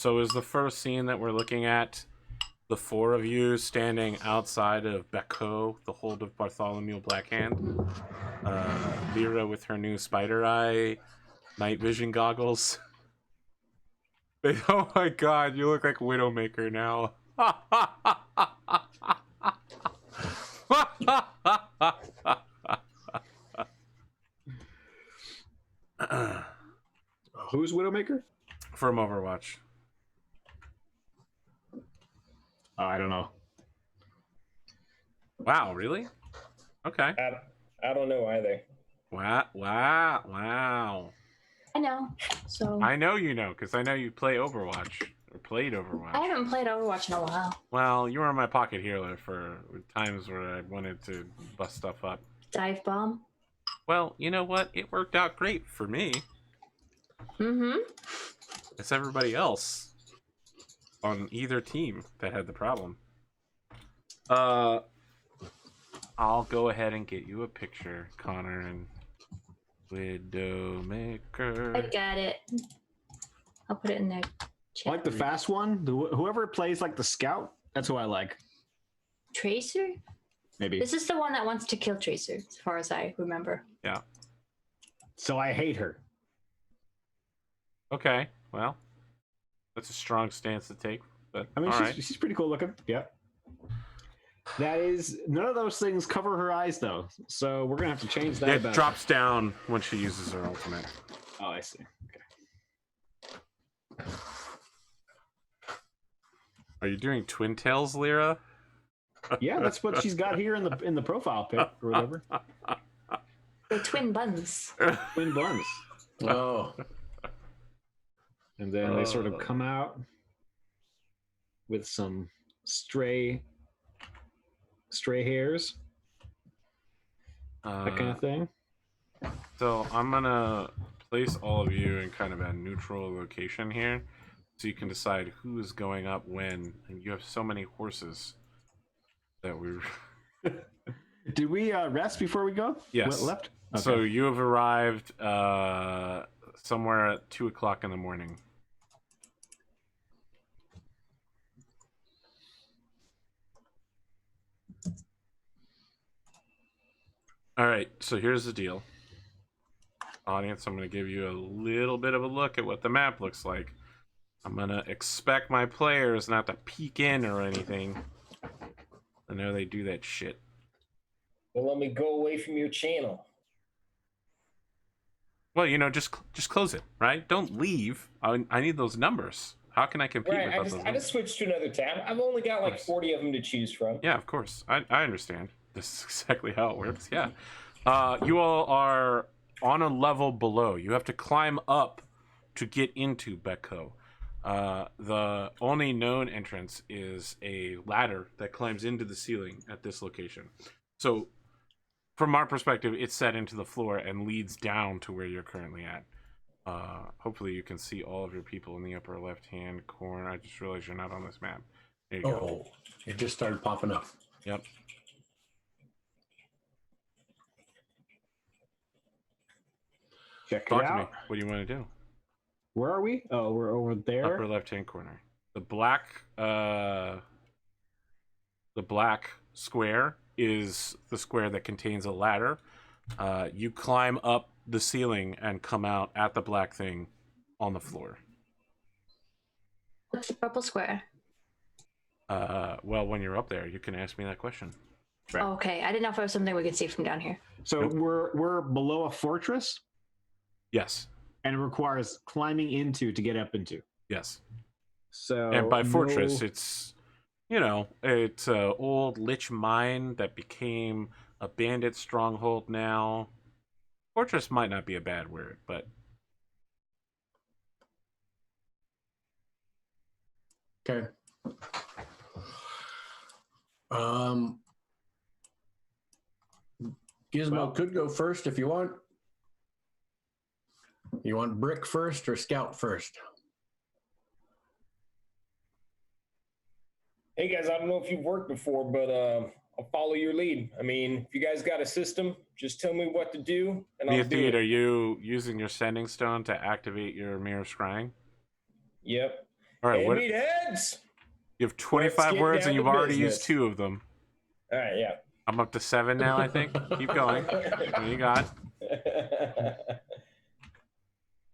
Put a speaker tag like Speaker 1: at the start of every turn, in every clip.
Speaker 1: So is the first scene that we're looking at the four of you standing outside of Beko, the hold of Bartholomew Blackhand? Lyra with her new spider eye night vision goggles. Oh my god, you look like Widowmaker now.
Speaker 2: Who's Widowmaker?
Speaker 1: From Overwatch.
Speaker 2: I don't know.
Speaker 1: Wow, really? Okay.
Speaker 3: I don't know either.
Speaker 1: Wow.
Speaker 4: I know. So
Speaker 1: I know you know, because I know you play Overwatch. Or played Overwatch.
Speaker 4: I haven't played Overwatch in a while.
Speaker 1: Well, you were in my pocket hero for times where I wanted to bust stuff up.
Speaker 4: Dive bomb.
Speaker 1: Well, you know what? It worked out great for me.
Speaker 4: Mm-hmm.
Speaker 1: It's everybody else on either team that had the problem. I'll go ahead and get you a picture, Connor and Widowmaker.
Speaker 4: I got it. I'll put it in there.
Speaker 2: I like the fast one. Whoever plays like the scout, that's who I like.
Speaker 4: Tracer?
Speaker 2: Maybe.
Speaker 4: This is the one that wants to kill Tracer, as far as I remember.
Speaker 1: Yeah.
Speaker 2: So I hate her.
Speaker 1: Okay. Well, that's a strong stance to take. But
Speaker 2: I mean,
Speaker 1: all right.
Speaker 2: she's pretty cool looking. Yeah. That is, none of those things cover her eyes though. So we're gonna have to change that.
Speaker 1: It drops down when she uses her ultimate.
Speaker 2: Oh, I see. Okay.
Speaker 1: Are you doing twin tails, Lyra?
Speaker 2: Yeah, that's what she's got here in the profile pic or whatever.
Speaker 4: The twin buns.
Speaker 2: Twin buns.
Speaker 5: Oh.
Speaker 2: And then they sort of come out with some stray hairs. That kind of thing.
Speaker 1: So I'm gonna place all of you in kind of a neutral location here, so you can decide who is going up when. And you have so many horses that we.
Speaker 2: Did we rest before we go?
Speaker 1: Yes.
Speaker 2: What left? Okay.
Speaker 1: So you have arrived somewhere at 2 o'clock in the morning. All right, so here's the deal. Audience, I'm going to give you a little bit of a look at what the map looks like. I'm going to expect my players not to peek in or anything. I know they do that shit.
Speaker 3: Well, let me go away from your channel.
Speaker 1: Well, you know, just close it, right? Don't leave. I need those numbers. How can I compete
Speaker 3: Right,
Speaker 1: without those
Speaker 3: I
Speaker 1: numbers?
Speaker 3: just switched to another tab. I've only got like 40 of them to choose from.
Speaker 1: Yeah, of course. I understand. This is exactly how it works. Yeah. You all are on a level below. You have to climb up to get into Beko. The only known entrance is a ladder that climbs into the ceiling at this location. So, from our perspective, it's set into the floor and leads down to where you're currently at. Hopefully you can see all of your people in the upper left-hand corner. I just realized you're not on this map. There you go.
Speaker 5: Oh, it just started popping up.
Speaker 1: Yep.
Speaker 2: Check
Speaker 1: Talk
Speaker 2: it
Speaker 1: to me.
Speaker 2: out.
Speaker 1: What do you want to do?
Speaker 2: Where are we? Oh, we're over there.
Speaker 1: Upper left-hand corner. The black square is the square that contains a ladder. You climb up the ceiling and come out at the black thing on the floor.
Speaker 4: What's the purple square?
Speaker 1: Well, when you're up there, you can ask me that question.
Speaker 2: Right.
Speaker 4: Oh, okay, I didn't know if it was something we could see from down here.
Speaker 2: So
Speaker 1: Nope.
Speaker 2: we're below a fortress,
Speaker 1: Yes.
Speaker 2: and it requires climbing into to get up into.
Speaker 1: Yes.
Speaker 2: So
Speaker 1: And by fortress,
Speaker 2: no-
Speaker 1: it's, you know, it's an old lich mine that became a bandit stronghold now. Fortress might not be a bad word, but
Speaker 5: Okay. Gizmo
Speaker 2: Well-
Speaker 5: could go first if you want. You want brick first or scout first?
Speaker 3: Hey guys, I don't know if you've worked before, but I'll follow your lead. I mean, if you guys got a system, just tell me what to do, and I'll do
Speaker 1: MeaThead,
Speaker 3: it.
Speaker 1: are you using your sending stone to activate your mirror scrying?
Speaker 3: Yep.
Speaker 1: All right,
Speaker 3: Hey,
Speaker 1: what
Speaker 3: MeaTheads!
Speaker 1: you have 25
Speaker 3: get
Speaker 1: words
Speaker 3: down
Speaker 1: and you've
Speaker 3: to
Speaker 1: already used
Speaker 3: business.
Speaker 1: 2 of them.
Speaker 3: All right, yeah.
Speaker 1: I'm up to 7 now, I think. Keep going. What do you got?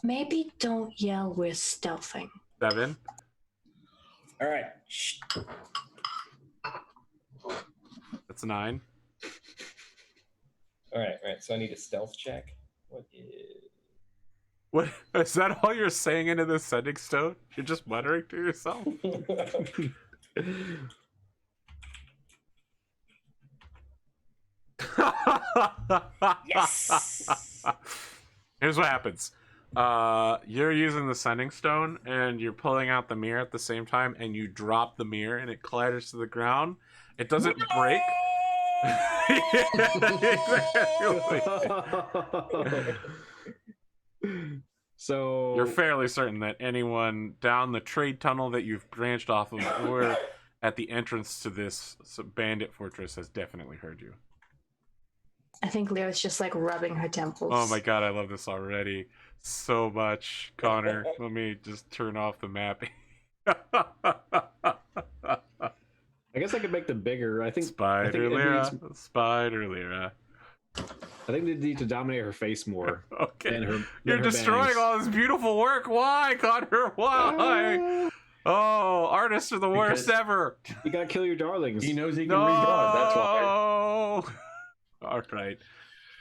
Speaker 4: Maybe don't yell we're stealthing.
Speaker 1: 7.
Speaker 3: All right. Shh.
Speaker 1: That's 9.
Speaker 3: All right. So I need a stealth check. What is?
Speaker 1: What is that? All you're saying into the sending stone? You're just muttering to yourself.
Speaker 3: Yes.
Speaker 1: Here's what happens. You're using the sending stone and you're pulling out the mirror at the same time, and you drop the mirror and it clatters to the ground. It doesn't break.
Speaker 2: So
Speaker 1: You're fairly certain that anyone down the trade tunnel that you've branched off of or at the entrance to this bandit fortress has definitely heard you.
Speaker 4: I think Lyra's just like rubbing her temples.
Speaker 1: Oh my god, I love this already so much. Connor, let me just turn off the mapping.
Speaker 2: I guess I could make them bigger. I think
Speaker 1: Spider
Speaker 2: it
Speaker 1: Lyra.
Speaker 2: needs-
Speaker 1: Spider Lyra.
Speaker 2: I think they need to dominate her face more.
Speaker 1: Okay.
Speaker 2: Than her,
Speaker 1: You're
Speaker 2: than her
Speaker 1: destroying
Speaker 2: bangs.
Speaker 1: all this beautiful work. Why, Connor? Why? Oh, artists are the worst
Speaker 5: Because-
Speaker 1: ever.
Speaker 2: You gotta kill your darlings.
Speaker 5: He knows he can
Speaker 1: No.
Speaker 5: redraw. That's why.
Speaker 1: All right.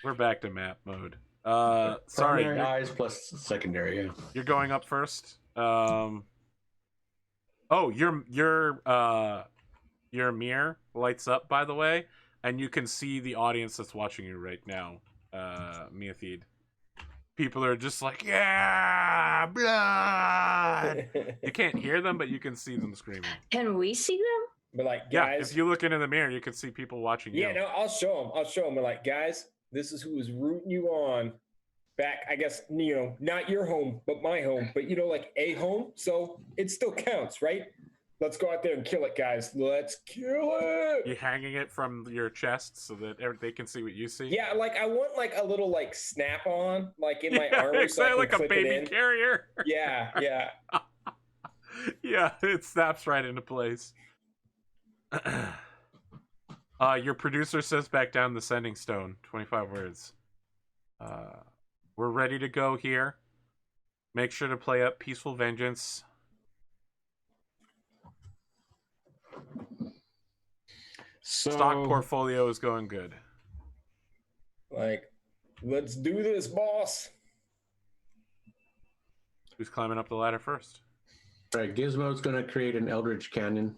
Speaker 1: We're back to map mode. Sorry.
Speaker 5: Primary eyes plus secondary. Yeah.
Speaker 1: You're going up first. Oh, your mirror lights up, by the way, and you can see the audience that's watching you right now. MeaThead. People are just like, yeah, blood. You can't hear them, but you can see them screaming.
Speaker 4: Can we see them?
Speaker 3: But like,
Speaker 1: Yeah,
Speaker 3: guys.
Speaker 1: if you look into the mirror, you can see people watching you.
Speaker 3: Yeah, no, I'll show them. But like, guys, this is who is rooting you on. Back, I guess, not your home, but my home. But like a home, so it still counts, right? Let's go out there and kill it, guys. Let's kill it.
Speaker 1: You hanging it from your chest so that they can see what you see.
Speaker 3: Yeah, like I want like a little like snap on, like in my
Speaker 1: Yeah,
Speaker 3: armor, so I
Speaker 1: exactly,
Speaker 3: can
Speaker 1: like a
Speaker 3: clip it
Speaker 1: baby
Speaker 3: in.
Speaker 1: carrier.
Speaker 3: Yeah.
Speaker 1: Yeah, it snaps right into place. Your producer says back down the sending stone. 25 words. We're ready to go here. Make sure to play up Peaceful Vengeance.
Speaker 2: So
Speaker 1: Stock portfolio is going good.
Speaker 3: Like, let's do this, boss.
Speaker 1: Who's climbing up the ladder first?
Speaker 5: All right. Gizmo's going to create an Eldritch Cannon,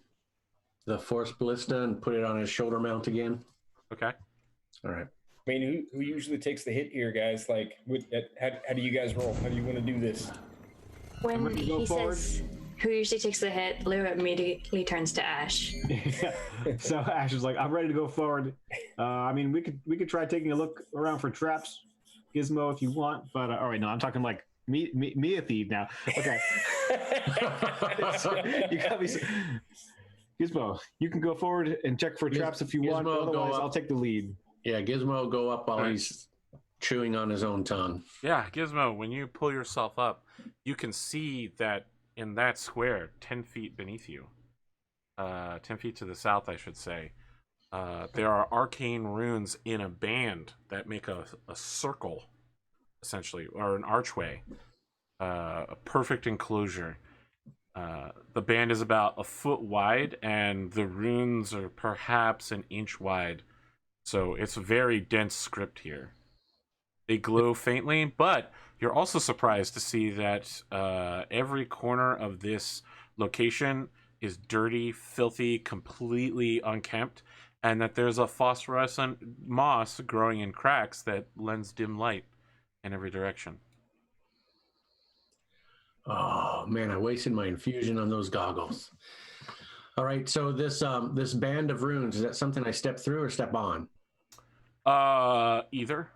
Speaker 5: the Force Ballista, and put it on his shoulder mount again.
Speaker 1: Okay.
Speaker 5: All right.
Speaker 3: I mean, who usually takes the hit here, guys? Like, how do you guys roll? How do you want to do this?
Speaker 4: When
Speaker 2: ready to go
Speaker 4: he
Speaker 2: forward.
Speaker 4: says who usually takes the hit, Lyra immediately turns to Ashe.
Speaker 2: so Ash was like, "I'm ready to go forward." I mean, we could try taking a look around for traps, Gizmo, if you want. But all right, no, I'm talking like MeaThead now. Okay. You got me. Gizmo, you can go forward and check for traps if you want.
Speaker 5: Gizmo, go
Speaker 2: Otherwise,
Speaker 5: up.
Speaker 2: I'll take the lead.
Speaker 5: Yeah, Gizmo will go up while
Speaker 1: All right.
Speaker 5: he's chewing on his own tongue.
Speaker 1: Yeah, Gizmo, when you pull yourself up, you can see that in that square, 10 feet beneath you, 10 feet to the south, I should say, there are arcane runes in a band that make a circle, essentially, or an archway, a perfect enclosure. The band is about a foot wide, and the runes are perhaps an inch wide. So it's a very dense script here. They glow faintly, but you're also surprised to see that every corner of this location is dirty, filthy, completely unkempt, and that there's a phosphorescent moss growing in cracks that lends dim light in every direction.
Speaker 5: Oh man, I wasted my infusion on those goggles. All right, so this band of runes, is that something I step through or step on?
Speaker 1: Either.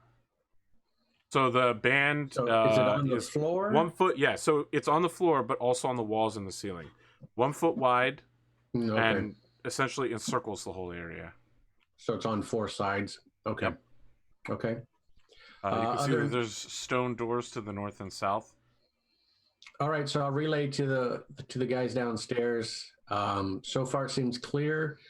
Speaker 1: So the band
Speaker 5: So is it on the
Speaker 1: is
Speaker 5: floor?
Speaker 1: 1 foot. Yeah, so it's on the floor, but also on the walls and the ceiling. 1 foot wide,
Speaker 5: Okay.
Speaker 1: and essentially encircles the whole area.
Speaker 5: So it's on 4 sides. Okay.
Speaker 1: Yep.
Speaker 5: Okay.
Speaker 1: You can see
Speaker 5: other-
Speaker 1: that there's stone doors to the north and south.
Speaker 5: All right, so I'll relay to the guys downstairs. So far, it seems clear.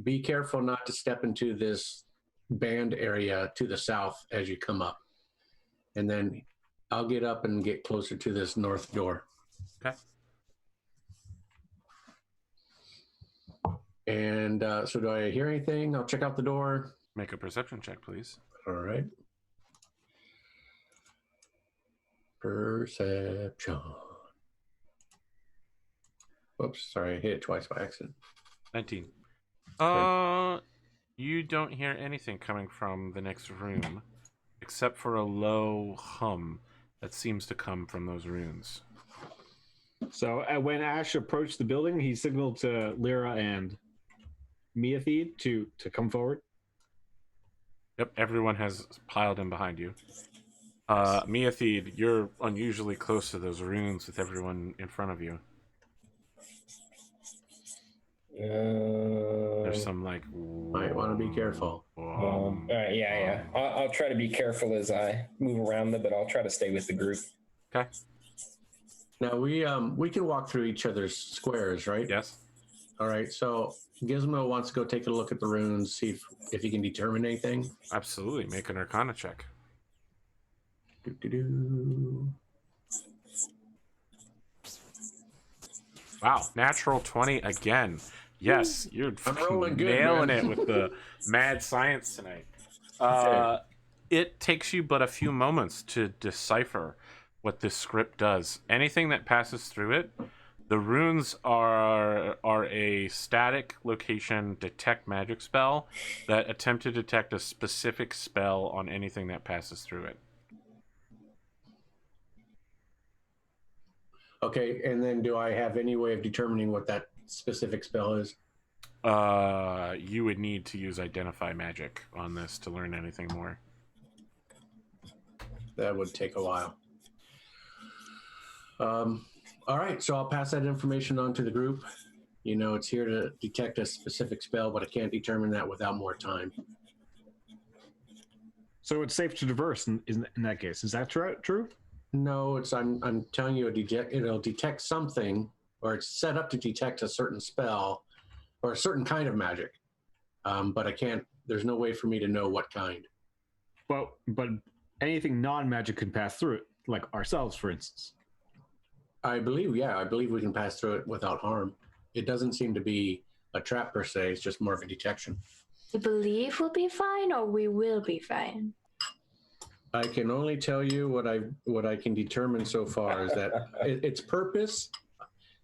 Speaker 5: Be careful not to step into this band area to the south as you come up, and then I'll get up and get closer to this north door.
Speaker 1: Okay.
Speaker 5: And so, do I hear anything? I'll check out the door.
Speaker 1: Make a perception check, please.
Speaker 5: All right. Perception. Whoops, sorry, I hit it twice by accident.
Speaker 1: 19. You don't hear anything coming from the next room, except for a low hum that seems to come from those runes.
Speaker 2: So when Ashe approached the building, he signaled to Lyra and MeaThead to come forward.
Speaker 1: Yep, everyone has piled in behind you. MeaThead, you're unusually close to those runes with everyone in front of you. There's some like...
Speaker 5: Might want to be careful.
Speaker 3: All right, yeah. I'll try to be careful as I move around them, but I'll try to stay with the group.
Speaker 1: Okay.
Speaker 5: Now we can walk through each other's squares, right?
Speaker 1: Yes.
Speaker 5: All right. So Gizmo wants to go take a look at the runes, see if he can determine anything.
Speaker 1: Absolutely. Make an Arcana check.
Speaker 5: Doo-doo-doo.
Speaker 1: Wow, natural 20 again. Yes, you're
Speaker 5: rolling good,
Speaker 1: nailing
Speaker 5: man.
Speaker 1: it with the mad science tonight. It takes you but a few moments to decipher what this script does. Anything that passes through it, the runes are a static location detect magic spell that attempt to detect a specific spell on anything that passes through it.
Speaker 5: Okay, and then do I have any way of determining what that specific spell is?
Speaker 1: You would need to use Identify Magic on this to learn anything more.
Speaker 5: That would take a while. All right, so I'll pass that information on to the group. You know, it's here to detect a specific spell, but I can't determine that without more time.
Speaker 2: So it's safe to traverse in that case. Is that true?
Speaker 5: No, I'm telling you, it'll detect something, or it's set up to detect a certain spell or a certain kind of magic. But I can't. There's no way for me to know what kind.
Speaker 2: But anything non-magic can pass through it, like ourselves, for instance.
Speaker 5: I believe we can pass through it without harm. It doesn't seem to be a trap per se. It's just more of a detection.
Speaker 4: You believe we'll be fine, or we will be fine?
Speaker 5: I can only tell you what I can determine so far is that its purpose.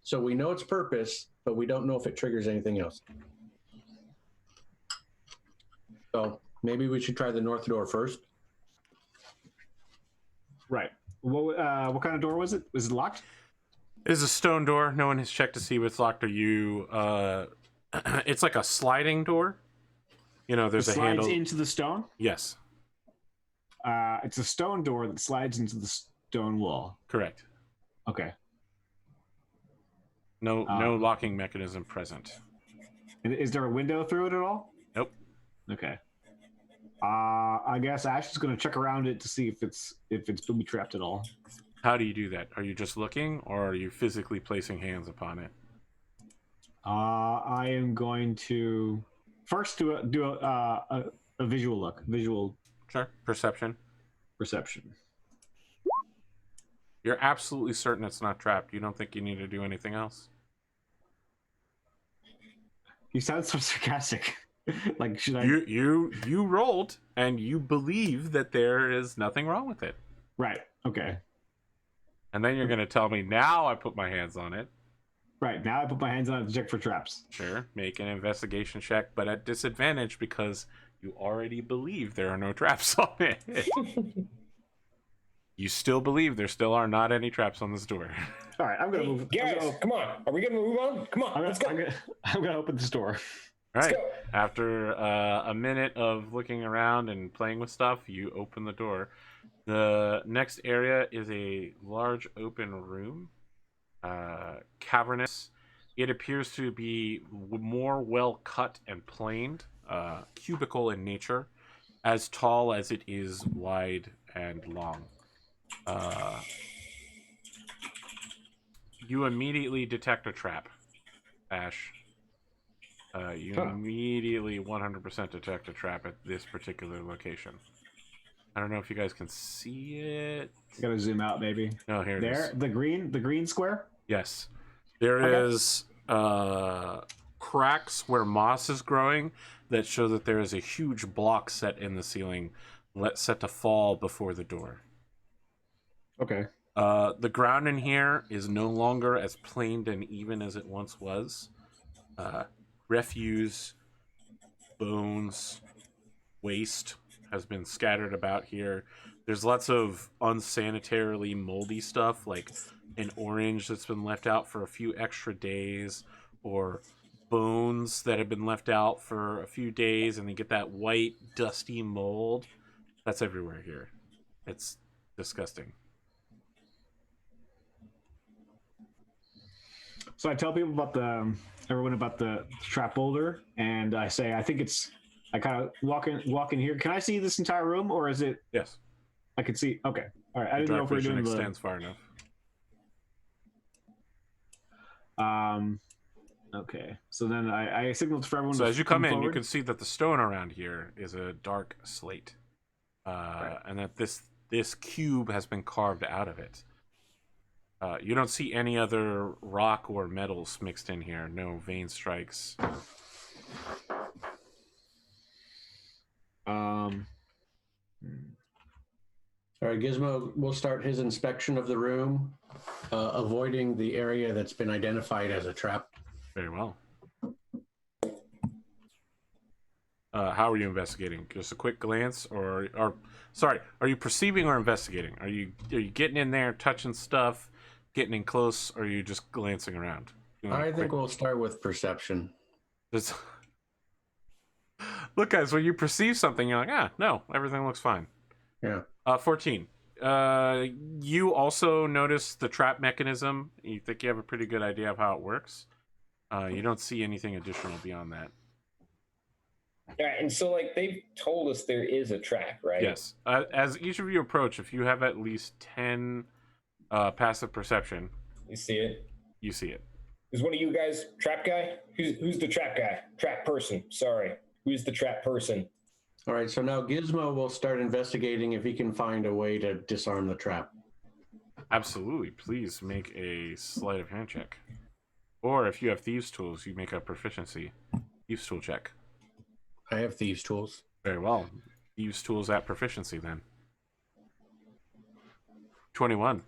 Speaker 5: So we know its purpose, but we don't know if it triggers anything else. So maybe we should try the north door first.
Speaker 2: Right. What kind of door was it? Was it locked?
Speaker 1: It is a stone door. No one has checked to see if it's locked. Are you? It's like a sliding door. You know, there's a handle
Speaker 2: into the stone.
Speaker 1: Yes.
Speaker 2: It's a stone door that slides into the stone wall.
Speaker 1: Correct.
Speaker 2: Okay.
Speaker 1: No locking mechanism present.
Speaker 2: Is there a window through it at all?
Speaker 1: Nope.
Speaker 2: Okay. I guess Ashe is going to check around it to see if it's booby trapped at all.
Speaker 1: How do you do that? Are you just looking, or are you physically placing hands upon it?
Speaker 2: I am going to first do a visual look. Visual.
Speaker 1: Sure. Perception. You're absolutely certain it's not trapped. You don't think you need to do anything else?
Speaker 2: You sound so sarcastic. Like, should I?
Speaker 1: You rolled, and you believe that there is nothing wrong with it.
Speaker 2: Right. Okay.
Speaker 1: And then you're going to tell me, now I put my hands on it.
Speaker 2: Right. Now I put my hands on it to check for traps.
Speaker 1: Sure. Make an investigation check, but at disadvantage because you already believe there are no traps on it. You still believe there still are not any traps on this door.
Speaker 2: All right. I'm going to move.
Speaker 3: Guys, come on. Are we going to move on? Come on. Let's go.
Speaker 2: I'm going to open this door.
Speaker 1: All right. After a minute of looking around and playing with stuff, you open the door. The next area is a large open room, cavernous. It appears to be more well cut and planed, cubical in nature, as tall as it is wide and long. You immediately detect a trap, Ash. You immediately 100% detect a trap at this particular location. I don't know if you guys can see it.
Speaker 2: Gotta zoom out, maybe.
Speaker 1: Oh, here it
Speaker 2: There,
Speaker 1: is.
Speaker 2: the green square.
Speaker 1: Yes. There
Speaker 2: Okay.
Speaker 1: is cracks where moss is growing that show that there is a huge block set in the ceiling, set to fall before the door.
Speaker 2: Okay.
Speaker 1: The ground in here is no longer as planed and even as it once was. Refuse, bones, waste has been scattered about here. There's lots of unsanitarily moldy stuff, like an orange that's been left out for a few extra days, or bones that have been left out for a few days, and they get that white, dusty mold. That's everywhere here. It's disgusting.
Speaker 2: So I tell people about everyone about the trap boulder, and I say I think it's. I kind of walk in here. Can I see this entire room, or is it?
Speaker 1: Yes.
Speaker 2: I can see. Okay. All right. I didn't know
Speaker 1: Dark
Speaker 2: if we were
Speaker 1: vision
Speaker 2: doing
Speaker 1: extends far enough.
Speaker 2: Okay. So then I signaled for everyone.
Speaker 1: So
Speaker 2: to
Speaker 1: as you come in,
Speaker 2: forward.
Speaker 1: you can see that the stone around here is a dark slate,
Speaker 2: Right.
Speaker 1: and that this cube has been carved out of it. You don't see any other rock or metals mixed in here. No vein strikes.
Speaker 5: All right, Gizmo will start his inspection of the room, avoiding the area that's been identified as a trap.
Speaker 1: Very well. How are you investigating? Just a quick glance, or sorry, are you perceiving or investigating? Are you getting in there, touching stuff, getting in close, or are you just glancing around?
Speaker 5: I think we'll start with perception.
Speaker 1: Just... Look, guys, when you perceive something, you're like, no, everything looks fine.
Speaker 5: Yeah.
Speaker 1: 14. You also notice the trap mechanism. You think you have a pretty good idea of how it works. You don't see anything additional beyond that.
Speaker 3: All right, and so like they've told us there is a trap, right?
Speaker 1: Yes. As each of you approach, if you have at least 10 passive perception,
Speaker 3: You see it?
Speaker 1: you see it.
Speaker 3: Is one of you guys trap guy? Who's the trap guy? Trap person. Sorry. Who's the trap person?
Speaker 5: All right, so now Gizmo will start investigating if he can find a way to disarm the trap.
Speaker 1: Absolutely. Please make a sleight of hand check. Or if you have thieves' tools, you make a proficiency thieves' tool check.
Speaker 5: I have thieves' tools.
Speaker 1: Very well. Thieves' tools at proficiency then. 21.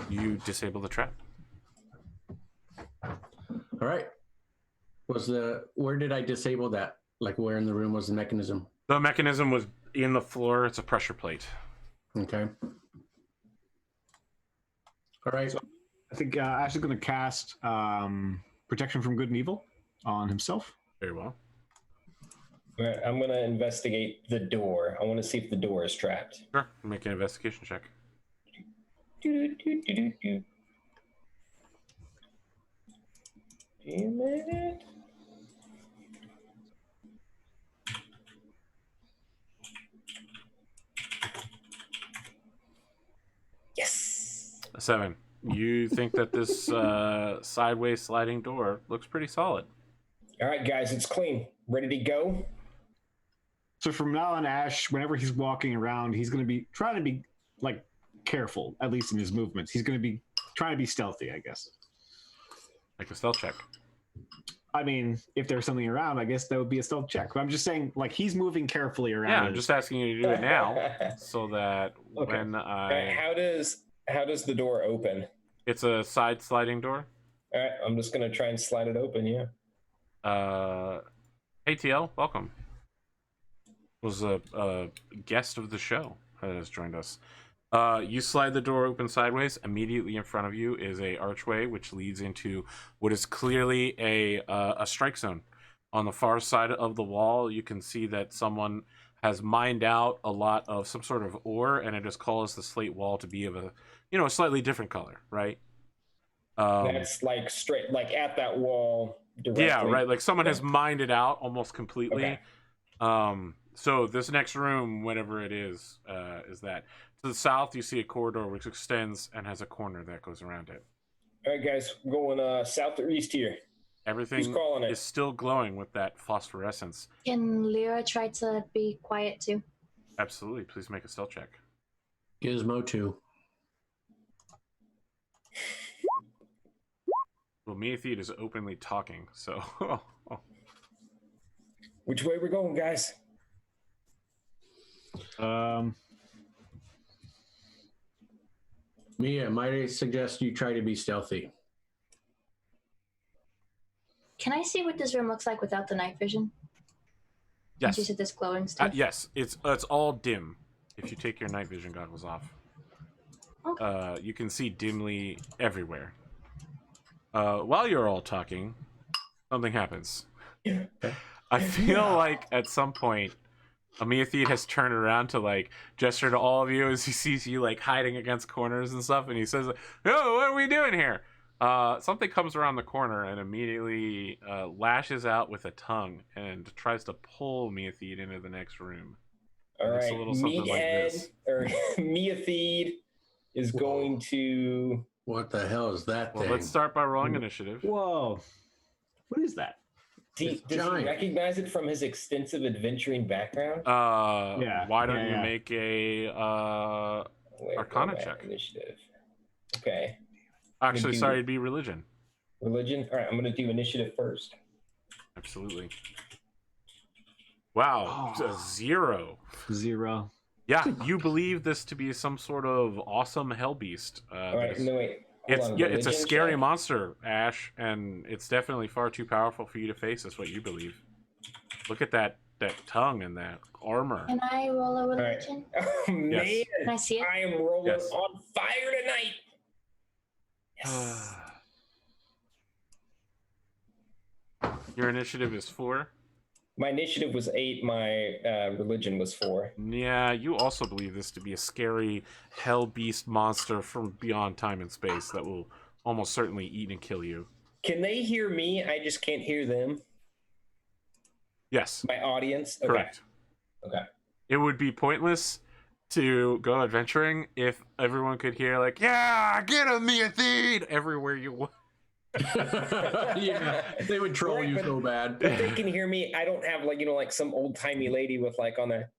Speaker 1: You disable the trap.
Speaker 5: All right. Where did I disable that? Like where in the room was the mechanism?
Speaker 1: The mechanism was in the floor. It's a pressure plate.
Speaker 5: Okay. All right.
Speaker 2: So I think Ash is going to cast Protection from Good and Evil on himself.
Speaker 1: Very well.
Speaker 3: All right, I'm gonna investigate the door. I want to see if the door is trapped.
Speaker 1: Sure. Make an investigation check.
Speaker 3: Do. Damn it. Yes.
Speaker 1: 7. You think that this sideways sliding door looks pretty solid.
Speaker 3: All right, guys, it's clean. Ready to go?
Speaker 2: So from now on, Ash, whenever he's walking around, he's going to be trying to be like careful, at least in his movements. He's going to be trying to be stealthy, I guess.
Speaker 1: Make a stealth check.
Speaker 2: I mean, if there's something around, I guess that would be a stealth check. But I'm just saying, like, he's moving carefully around.
Speaker 1: Yeah, I'm just asking you to do it now so that
Speaker 2: Okay.
Speaker 1: when
Speaker 3: How does the door open?
Speaker 1: It's a side sliding door.
Speaker 3: All right, I'm just gonna try and slide it open. Yeah.
Speaker 1: ATL, welcome. Was a guest of the show that has joined us. You slide the door open sideways. Immediately in front of you is a archway which leads into what is clearly a strike zone. On the far side of the wall, you can see that someone has mined out a lot of some sort of ore, and it has caused the slate wall to be of a slightly different color, right?
Speaker 3: That's like straight, like at that wall directly.
Speaker 1: Yeah, right. Like someone has mined it out almost completely.
Speaker 3: Okay.
Speaker 1: So this next room, whatever it is that. To the south, you see a corridor which extends and has a corner that goes around it.
Speaker 3: All right, guys, we're going south or east here.
Speaker 1: Everything
Speaker 3: Who's calling it?
Speaker 1: is still glowing with that phosphorescence.
Speaker 4: Can Lyra try to be quiet too?
Speaker 1: Absolutely. Please make a stealth check.
Speaker 5: Gizmo 2.
Speaker 1: Well, MeaThead is openly talking, so...
Speaker 3: Which way we're going, guys?
Speaker 5: Mia, might I suggest you try to be stealthy?
Speaker 4: Can I see what this room looks like without the night vision?
Speaker 1: Yes.
Speaker 4: You said this glowing stuff.
Speaker 1: Yes, it's all dim. If you take your night vision goggles off,
Speaker 4: Okay.
Speaker 1: you can see dimly everywhere. While you're all talking, something happens. I feel like at some point, MeaThead has turned around to like gesture to all of you as he sees you like hiding against corners and stuff, and he says, "Oh, what are we doing here?" Something comes around the corner and immediately lashes out with a tongue and tries to pull MeaThead into the next room.
Speaker 3: All
Speaker 1: It's
Speaker 3: right,
Speaker 1: a little something like this.
Speaker 3: or MeaThead is going to.
Speaker 5: What the hell is that
Speaker 1: Well,
Speaker 5: thing?
Speaker 1: let's start by rolling initiative.
Speaker 2: Whoa. What is that?
Speaker 5: It's
Speaker 3: Does he
Speaker 5: giant.
Speaker 3: recognize it from his extensive adventuring background?
Speaker 2: Yeah,
Speaker 1: Why don't you
Speaker 2: yeah.
Speaker 1: make a
Speaker 3: Wait,
Speaker 1: Arcana
Speaker 3: go back,
Speaker 1: check.
Speaker 3: Initiative. Okay.
Speaker 1: actually
Speaker 3: do-
Speaker 1: sorry, it'd be religion.
Speaker 3: Religion. All right, I'm going to do initiative first.
Speaker 1: Absolutely. Wow,
Speaker 2: Oh.
Speaker 1: a 0.
Speaker 2: 0.
Speaker 1: Yeah, you believe this to be some sort of awesome hell beast.
Speaker 3: All
Speaker 1: that
Speaker 3: right,
Speaker 1: is-
Speaker 3: no wait. Hold
Speaker 1: it's
Speaker 3: on,
Speaker 1: it's a
Speaker 3: religion
Speaker 1: scary
Speaker 3: check?
Speaker 1: monster, Ash, and it's definitely far too powerful for you to face. That's what you believe. Look at that tongue and that armor.
Speaker 4: Can I roll a
Speaker 3: All right.
Speaker 4: religion?
Speaker 3: Oh, man.
Speaker 1: Yes.
Speaker 4: Can I see it?
Speaker 3: I am rolling
Speaker 1: Yes.
Speaker 3: on fire tonight. Yes.
Speaker 1: Your initiative is 4.
Speaker 3: My initiative was 8. My religion was 4.
Speaker 1: Yeah, you also believe this to be a scary hell beast monster from beyond time and space that will almost certainly eat and kill you.
Speaker 3: Can they hear me? I just can't hear them.
Speaker 1: Yes,
Speaker 3: My audience. Okay.
Speaker 1: correct.
Speaker 3: Okay.
Speaker 1: It would be pointless to go adventuring if everyone could hear like, "Yeah, get him, MeaThead!" everywhere you went.
Speaker 5: Yeah, they would troll
Speaker 3: Right,
Speaker 5: you
Speaker 3: but-
Speaker 5: so bad.
Speaker 3: If they can hear me, I don't have like some old timey lady with like on a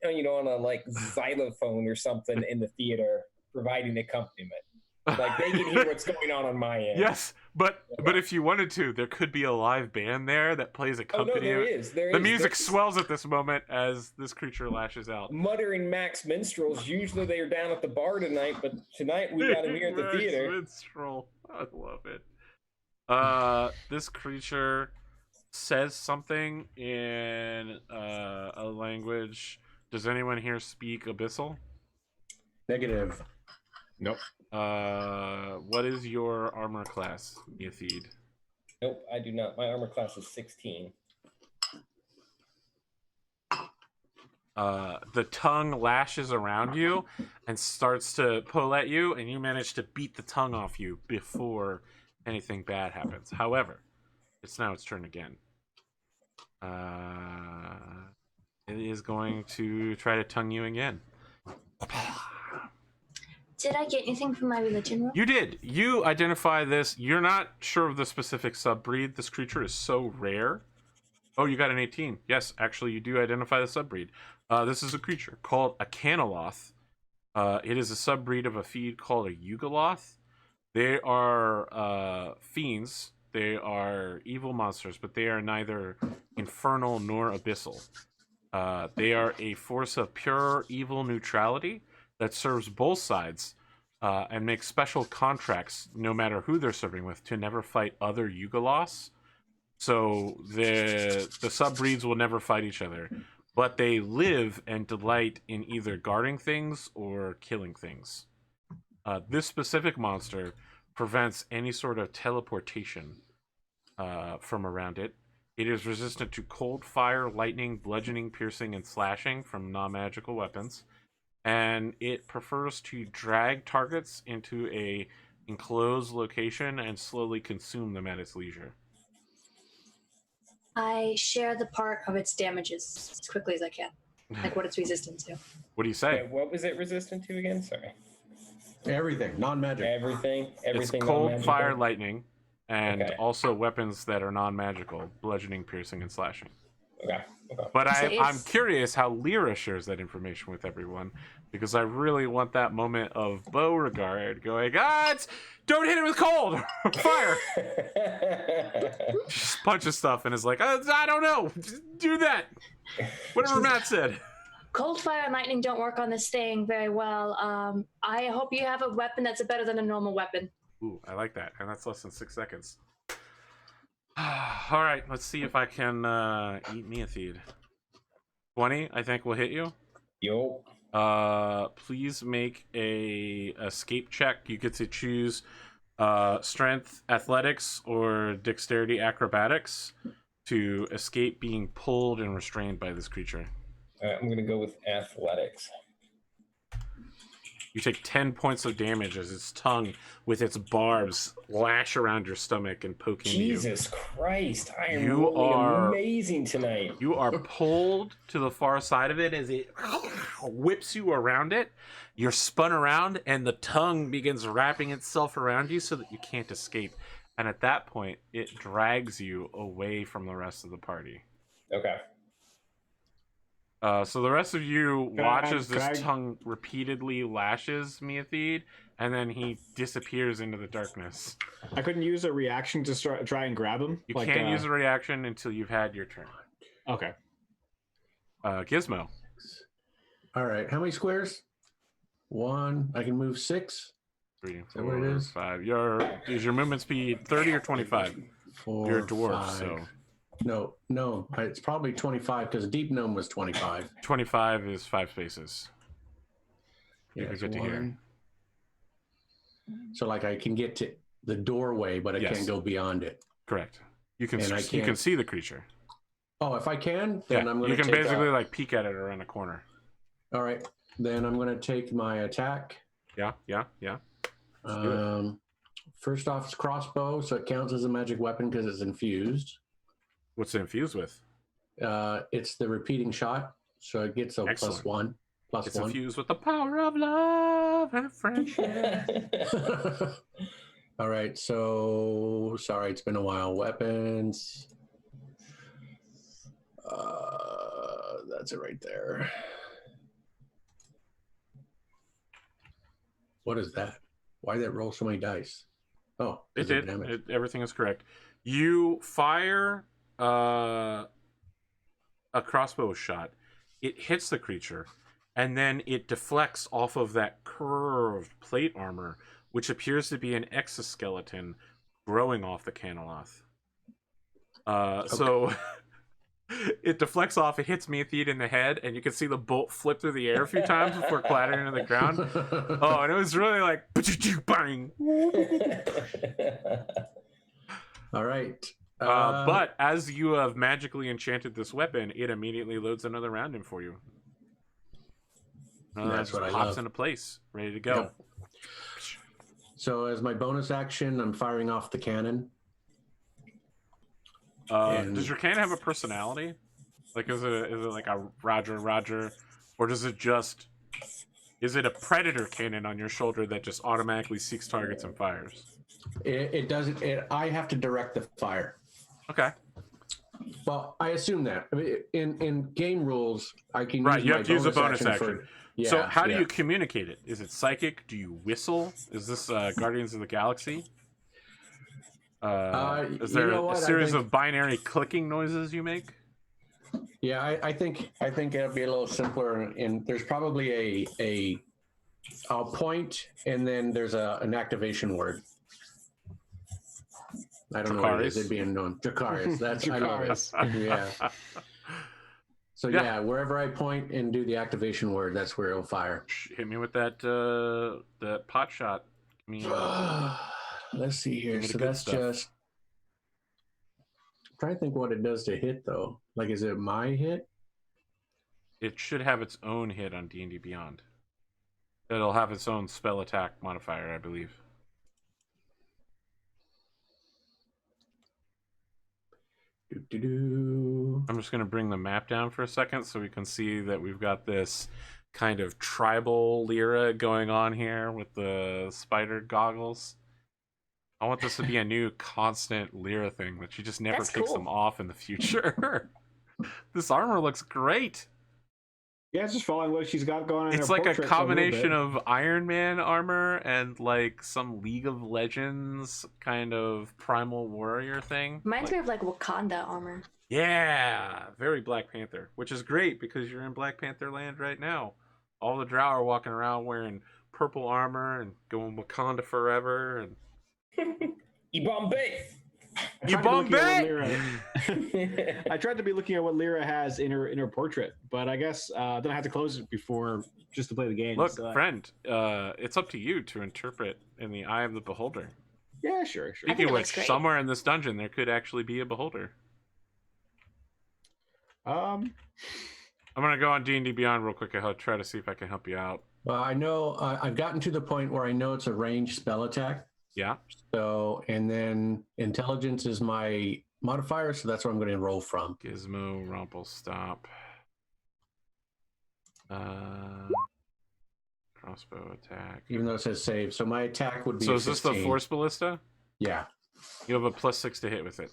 Speaker 3: on a like xylophone or something in the theater providing accompaniment. Like they can hear what's going on my end.
Speaker 1: Yes, but if you wanted to, there could be a live band there that plays
Speaker 3: Oh no,
Speaker 1: accompaniment.
Speaker 3: there is. There
Speaker 1: The
Speaker 3: is.
Speaker 1: music
Speaker 3: There's
Speaker 1: swells at this moment as this creature lashes out.
Speaker 3: muttering Max minstrels. Usually they are down at the bar tonight, but tonight we got him here at the
Speaker 1: Max
Speaker 3: theater.
Speaker 1: Minstrel. I love it. This creature says something in a language. Does anyone here speak Abyssal?
Speaker 5: Negative.
Speaker 2: Nope.
Speaker 1: What is your armor class, MeaThead?
Speaker 3: Nope, I do not. My armor class is 16.
Speaker 1: The tongue lashes around you and starts to pull at you, and you manage to beat the tongue off you before anything bad happens. However, it's now its turn again. It is going to try to tongue you again.
Speaker 4: Did I get anything from my religion roll?
Speaker 1: You did. You identify this. You're not sure of the specific subbreed. This creature is so rare. Oh, you got an 18. Yes, actually, you do identify the subbreed. This is a creature called a Canoloth. It is a subbreed of a feed called a Yugoloth. They are fiends. They are evil monsters, but they are neither infernal nor abyssal. They are a force of pure evil neutrality that serves both sides and makes special contracts, no matter who they're serving with, to never fight other Yugoloths. So the subbreeds will never fight each other, but they live and delight in either guarding things or killing things. This specific monster prevents any sort of teleportation from around it. It is resistant to cold, fire, lightning, bludgeoning, piercing, and slashing from non-magical weapons. And it prefers to drag targets into a enclosed location and slowly consume them at its leisure.
Speaker 4: I share the part of its damages as quickly as I can, like what it's resistant to.
Speaker 1: What do you say?
Speaker 3: Wait, what was it resistant to again? Sorry.
Speaker 5: Everything, non-magic.
Speaker 3: Everything
Speaker 1: It's cold,
Speaker 3: non-magical?
Speaker 1: fire, lightning, and
Speaker 3: Okay.
Speaker 1: also weapons that are non-magical, bludgeoning, piercing, and slashing.
Speaker 3: Okay. Okay.
Speaker 1: But
Speaker 4: So
Speaker 1: I'm
Speaker 4: if-
Speaker 1: curious how Lyra shares that information with everyone, because I really want that moment of Beauregard going, don't hit it with cold, fire. She just punches stuff and is like, I don't know, just do that. Whatever Matt said.
Speaker 4: Cold fire and lightning don't work on this thing very well. I hope you have a weapon that's better than a normal weapon.
Speaker 1: Ooh, I like that, and that's less than 6 seconds. All right, let's see if I can eat MeaThead. 20, I think will hit you.
Speaker 3: Yo.
Speaker 1: Please make a escape check. You get to choose strength, athletics, or dexterity, acrobatics to escape being pulled and restrained by this creature.
Speaker 3: I'm gonna go with athletics.
Speaker 1: You take 10 points of damage as its tongue with its barbs lash around your stomach and poke into you.
Speaker 3: Jesus Christ! I am
Speaker 1: You
Speaker 3: really
Speaker 1: are-
Speaker 3: amazing tonight.
Speaker 1: You are pulled to the far side of it as it whips you around it. You're spun around, and the tongue begins wrapping itself around you so that you can't escape. And at that point, it drags you away from the rest of the party.
Speaker 3: Okay.
Speaker 1: So the rest of you
Speaker 2: Can
Speaker 1: watch
Speaker 2: I-
Speaker 1: as this
Speaker 2: can I-
Speaker 1: tongue repeatedly lashes MeaThead, and then he disappears into the darkness.
Speaker 2: I couldn't use a reaction to try and grab him.
Speaker 1: You can't use a reaction until you've had your turn.
Speaker 2: Okay.
Speaker 1: Gizmo.
Speaker 5: All right, how many squares? 1. I can move 6.
Speaker 1: 3,
Speaker 5: that what it
Speaker 1: 4,
Speaker 5: is?
Speaker 1: 5. Is your movement speed 30 or 25?
Speaker 5: 4.
Speaker 1: You're a dwarf,
Speaker 5: 5.
Speaker 1: so
Speaker 5: No, it's probably 25 because Deep Gnome was 25.
Speaker 1: 25 is 5 spaces.
Speaker 5: Yeah,
Speaker 1: You're
Speaker 5: it's
Speaker 1: good to hear.
Speaker 5: 1. So like I can get to the doorway, but I
Speaker 1: Yes.
Speaker 5: can't go beyond it.
Speaker 1: Correct. You can
Speaker 5: And I
Speaker 1: you can
Speaker 5: can't-
Speaker 1: see the creature.
Speaker 5: Oh, if I can,
Speaker 1: Yeah,
Speaker 5: then I'm going
Speaker 1: you
Speaker 5: to
Speaker 1: can
Speaker 5: take
Speaker 1: basically like peek at it around a corner.
Speaker 5: All right, then I'm going to take my attack.
Speaker 1: Yeah.
Speaker 5: First off, it's crossbow, so it counts as a magic weapon because it's infused.
Speaker 1: What's it infused with?
Speaker 5: It's the repeating shot, so it gets a
Speaker 1: Excellent.
Speaker 5: +1.
Speaker 1: It's
Speaker 5: +1.
Speaker 1: infused with the power of love and friendship.
Speaker 5: All right, so sorry, it's been a while. Weapons. That's it right there. What is that? Why did it roll so many dice? Oh,
Speaker 1: It
Speaker 5: 'cause of
Speaker 1: did.
Speaker 5: damage.
Speaker 1: Everything is correct. You fire a crossbow shot. It hits the creature, and then it deflects off of that curved plate armor, which appears to be an exoskeleton growing off the Canoloth. So it deflects off, it hits MeaThead in the head, and you can see the bolt flip through the air a few times before clattering to the ground. Oh, and it was really like bang.
Speaker 5: All right.
Speaker 1: But as you have magically enchanted this weapon, it immediately loads another round in for you.
Speaker 5: That's
Speaker 1: Just
Speaker 5: what I
Speaker 1: pops
Speaker 5: love.
Speaker 1: into place, ready to go.
Speaker 5: Yep. So as my bonus action, I'm firing off the cannon. And-
Speaker 1: Does your cannon have a personality? Like, is it like a Roger, or does it just is it a predator cannon on your shoulder that just automatically seeks targets and fires?
Speaker 5: It doesn't. I have to direct the fire.
Speaker 1: Okay,
Speaker 5: Well, I assume that. I mean, in game rules, I can
Speaker 1: right.
Speaker 5: use
Speaker 1: You
Speaker 5: my
Speaker 1: have to use a bonus action.
Speaker 5: for. Yeah,
Speaker 1: So how do
Speaker 5: yeah.
Speaker 1: you communicate it? Is it psychic? Do you whistle? Is this Guardians of the Galaxy? Is there
Speaker 5: you know
Speaker 1: a
Speaker 5: what? I
Speaker 1: series
Speaker 5: think-
Speaker 1: of binary clicking noises you make?
Speaker 5: Yeah, I think it'll be a little simpler, and there's probably I'll point, and then there's an activation word. I don't know what it is.
Speaker 1: Dracarys?
Speaker 5: It'd be unknown. Dracarys. That's I love it. Yeah. So
Speaker 1: Yeah.
Speaker 5: yeah, wherever I point and do the activation word, that's where it'll fire.
Speaker 1: Hit me with that pot shot. I mean,
Speaker 5: Let's see here.
Speaker 1: Give me the
Speaker 5: So
Speaker 1: good
Speaker 5: that's
Speaker 1: stuff.
Speaker 5: just. I'm trying to think what it does to hit though. Like, is it my hit?
Speaker 1: it should have its own hit on D&D Beyond. It'll have its own spell attack modifier, I believe.
Speaker 5: Do-do-do.
Speaker 1: I'm just going to bring the map down for a second so we can see that we've got this kind of tribal Lyra going on here with the spider goggles. I want this to be a new constant Lyra thing that she just never
Speaker 4: That's
Speaker 1: takes
Speaker 4: cool.
Speaker 1: them off in the future. This armor looks great.
Speaker 2: Yeah, it's just following what she's got going on.
Speaker 1: It's
Speaker 2: in her
Speaker 1: like a
Speaker 2: portrait
Speaker 1: combination
Speaker 2: little bit.
Speaker 1: of Iron Man armor and like some League of Legends kind of primal warrior thing.
Speaker 4: Reminds me of like Wakanda armor.
Speaker 1: Yeah, very Black Panther, which is great because you're in Black Panther land right now. All the Drow are walking around wearing purple armor and going Wakanda forever. And
Speaker 3: Bombay.
Speaker 1: you Bombay!
Speaker 2: I tried to be looking at what Lyra has in her portrait, but I guess then I had to close it before just to play the game.
Speaker 1: Look,
Speaker 2: so,
Speaker 1: friend, it's up to you to interpret in the eye of the beholder.
Speaker 2: Yeah, sure.
Speaker 4: I think
Speaker 1: Speaking
Speaker 4: it
Speaker 1: of
Speaker 4: looks
Speaker 1: which,
Speaker 4: great.
Speaker 1: somewhere in this dungeon there could actually be a beholder. I'm gonna go on D&D Beyond real quick. I'll try to see if I can help you out.
Speaker 5: Well, I know I've gotten to the point where I know it's a ranged spell attack.
Speaker 1: Yeah.
Speaker 5: So, and then intelligence is my modifier, so that's what I'm going to roll from.
Speaker 1: Gizmo Rumplestomp. Crossbow attack.
Speaker 5: Even though it says save, so my attack would be.
Speaker 1: So is this the
Speaker 5: 15.
Speaker 1: Force Ballista?
Speaker 5: Yeah.
Speaker 1: You have a +6 to hit with it.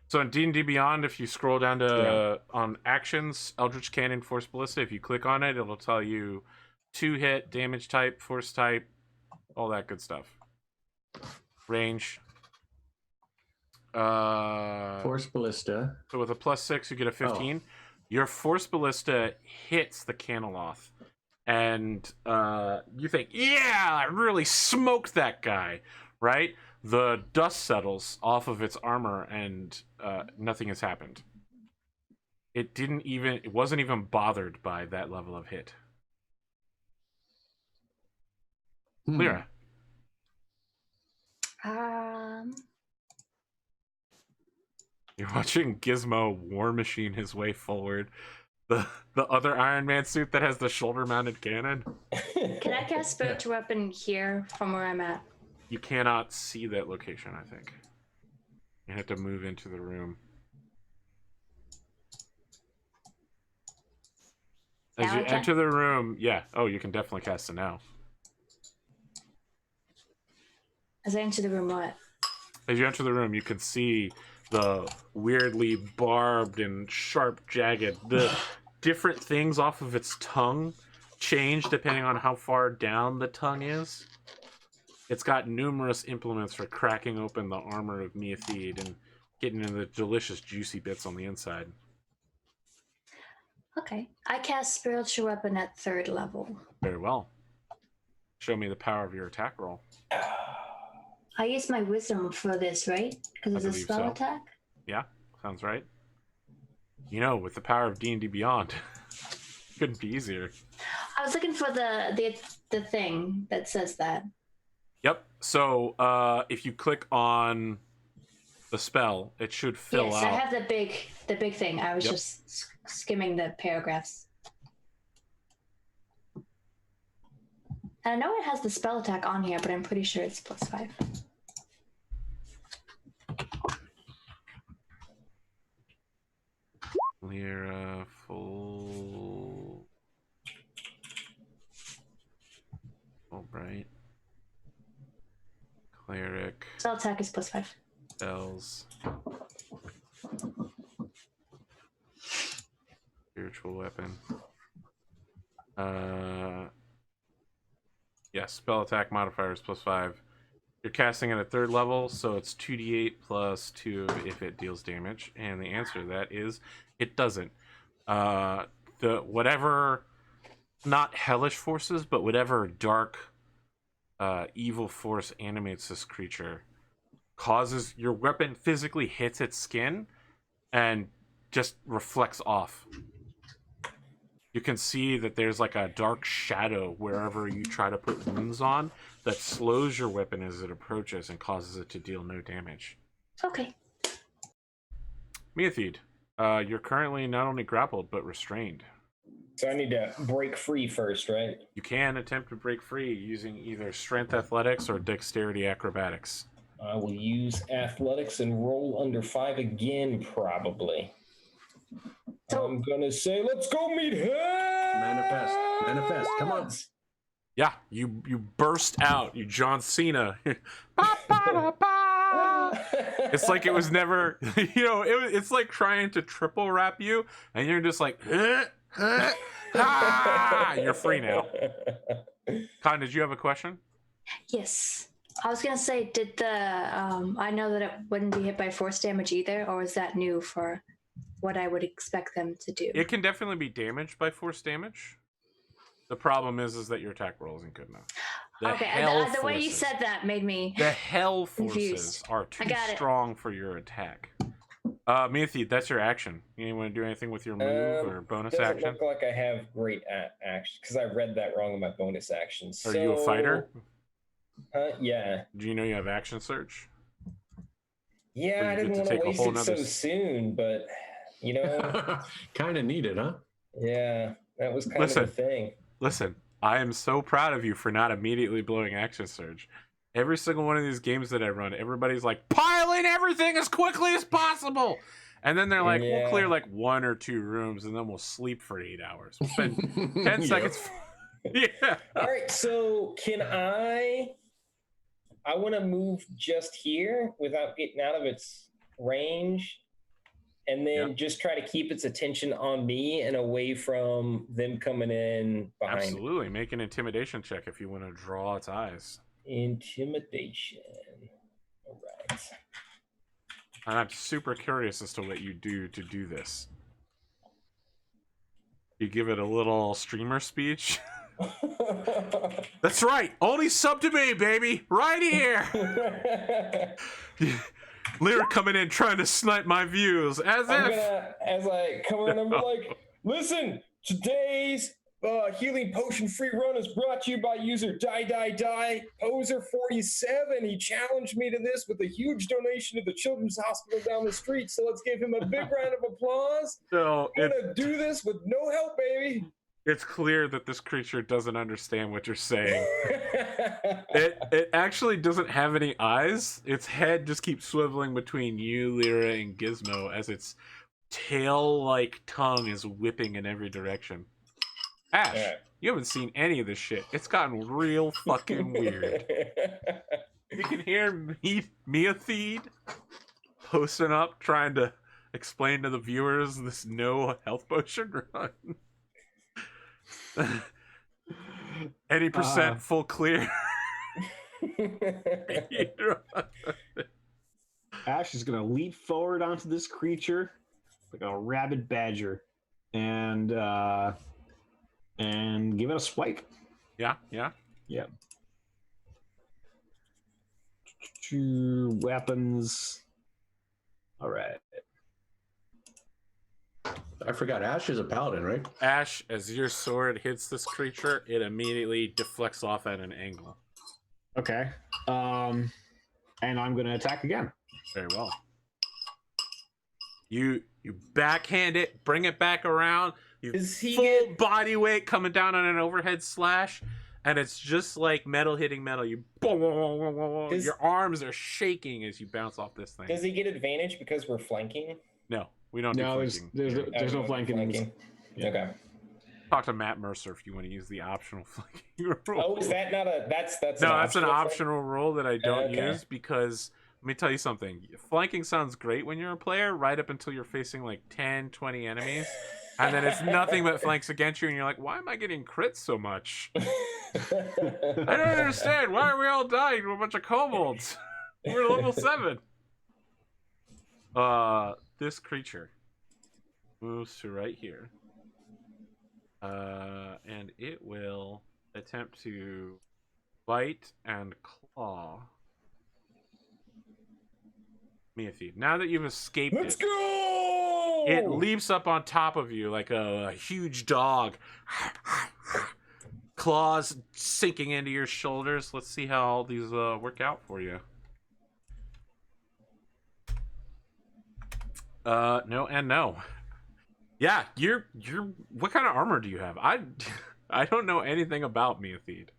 Speaker 1: So in D&D Beyond, if you scroll down to on actions, Eldritch Cannon, Force Ballista, if you click on it, it'll tell you 2-hit, damage type, force type, all that good stuff. Range.
Speaker 5: Force Ballista.
Speaker 1: So with a +6, you get a 15. Your Force Ballista hits the Canoloth. And you think, yeah, I really smoked that guy, right? The dust settles off of its armor and nothing has happened. It wasn't even bothered by that level of hit. Lyra. You're watching Gizmo War Machine his way forward. The other Iron Man suit that has the shoulder-mounted cannon.
Speaker 4: Can I cast Spiritual Weapon here from where I'm at?
Speaker 1: You cannot see that location, I think. You have to move into the room. As
Speaker 4: Now
Speaker 1: you
Speaker 4: I can?
Speaker 1: enter the room, yeah. Oh, you can definitely cast it now.
Speaker 4: As I enter the room, what?
Speaker 1: As you enter the room, you can see the weirdly barbed and sharp, jagged, the different things off of its tongue change depending on how far down the tongue is. It's got numerous implements for cracking open the armor of MeaThead and getting into the delicious, juicy bits on the inside.
Speaker 4: Okay. I cast Spiritual Weapon at 3rd level.
Speaker 1: Very well. Show me the power of your attack roll.
Speaker 4: I use my wisdom for this, right? Because it's a
Speaker 1: believe
Speaker 4: spell
Speaker 1: so.
Speaker 4: attack?
Speaker 1: Yeah, sounds right. You know, with the power of D&D Beyond, couldn't be easier.
Speaker 4: I was looking for the thing that says that.
Speaker 1: Yep. So if you click on the spell, it should fill
Speaker 4: yes,
Speaker 1: out.
Speaker 4: I have the big thing. I was
Speaker 1: Yep.
Speaker 4: just skimming the paragraphs. And I know it has the spell attack on here, but I'm pretty sure it's +5.
Speaker 1: Lyra full bright. Cleric
Speaker 4: Spell attack is +5.
Speaker 1: spells. Spiritual weapon. Yeah, spell attack modifier is +5. You're casting it at 3rd level, so it's 2d8 plus 2 if it deals damage. And the answer to that is it doesn't. The whatever, not hellish forces, but whatever dark evil force animates this creature causes your weapon physically hits its skin and just reflects off. You can see that there's like a dark shadow wherever you try to put wounds on that slows your weapon as it approaches and causes it to deal no damage.
Speaker 4: Okay.
Speaker 1: MeaThead, you're currently not only grappled but restrained.
Speaker 3: So I need to break free first, right?
Speaker 1: You can attempt to break free using either strength athletics or dexterity acrobatics.
Speaker 3: I will use athletics and roll under 5 again, probably.
Speaker 4: So-
Speaker 3: I'm gonna say, let's go, MeaThead!
Speaker 5: Manifest. Come on.
Speaker 1: Yeah, you burst out. You John Cena. Ba, ba, da, ba. It's like it was never. It's like trying to triple wrap you, and you're just like, you're free now. Con, did you have a question?
Speaker 4: Yes. I was going to say, did the, I know that it wouldn't be hit by force damage either, or is that new for what I would expect them to do?
Speaker 1: It can definitely be damaged by force damage. The problem is that your attack roll isn't good enough.
Speaker 4: The way you said that made me
Speaker 1: The hell forces
Speaker 4: confused.
Speaker 1: are too strong for your attack. MeaThead, that's your action. You want to do anything with your move or bonus
Speaker 3: doesn't
Speaker 1: action?
Speaker 3: Look like I have great action because I read that wrong in my bonus action.
Speaker 1: Are you a fighter?
Speaker 3: Yeah.
Speaker 1: Do you know you have action surge?
Speaker 3: Yeah, I didn't want to waste it so soon, but
Speaker 5: kind of needed, huh?
Speaker 3: Yeah, that was kind of the thing.
Speaker 1: Listen, I am so proud of you for not immediately blowing action surge. Every single one of these games that I run, everybody's like, pile in everything as quickly as possible. And then they're like, we'll clear like 1 or 2 rooms and then we'll sleep for 8 hours. We'll spend 10 seconds. Yeah.
Speaker 3: All right, so can I want to move just here without getting out of its range and then just try to keep its attention on me and away from them coming in behind.
Speaker 1: Absolutely. Make an intimidation check if you want to draw its eyes.
Speaker 3: Intimidation. All right.
Speaker 1: And I'm super curious as to what you do to do this. You give it a little streamer speech. That's right. Only sub to me, baby. Right here. Lyra coming in trying to snipe my views. As
Speaker 3: I come in, I'm like, listen, today's healing potion free run is brought to you by user Die Poser 47. He challenged me to this with a huge donation to the Children's Hospital down the street. So let's give him a big round of applause.
Speaker 1: So
Speaker 3: I'm gonna do this with no help, baby.
Speaker 1: It's clear that this creature doesn't understand what you're saying. It actually doesn't have any eyes. Its head just keeps swiveling between you, Lyra, and Gizmo as its tail-like tongue is whipping in every direction. Ash, you haven't seen any of this shit. It's gotten real fucking weird. You can hear MeaThead posting up, trying to explain to the viewers this no health potion run. Any percent full clear.
Speaker 2: Ash is gonna leap forward onto this creature like a rabid badger, and give it a swipe.
Speaker 1: Yeah.
Speaker 2: 2 weapons. All right.
Speaker 5: I forgot, Ash is a paladin, right?
Speaker 1: Ash, as your sword hits this creature, it immediately deflects off at an angle.
Speaker 2: Okay. And I'm going to attack again.
Speaker 1: Very well. You backhand it, bring it back around. Full body weight coming down on an overhead slash, and it's just like metal hitting metal. Your arms are shaking as you bounce off this thing.
Speaker 3: Does he get advantage because we're flanking?
Speaker 1: No, we don't.
Speaker 2: No, there's no flanking.
Speaker 3: Yeah. Okay.
Speaker 1: Talk to Matt Mercer if you want to use the optional flanking rule.
Speaker 3: Oh, is that not a that's
Speaker 1: that's an optional rule that I don't use because let me tell you something. Flanking sounds great when you're a player, right up until you're facing like 10, 20 enemies. And then it's nothing but flanks against you, and you're like, why am I getting crits so much? I don't understand. Why are we all dying to a bunch of kobolds? We're level 7. This creature moves to right here. And it will attempt to bite and claw MeaThead. Now that you've escaped
Speaker 3: Let's go!
Speaker 1: It leaps up on top of you like a huge dog. Claws sinking into your shoulders. Let's see how all these work out for you. No and no. Yeah, you're what kind of armor do you have? I don't know anything about MeaThead.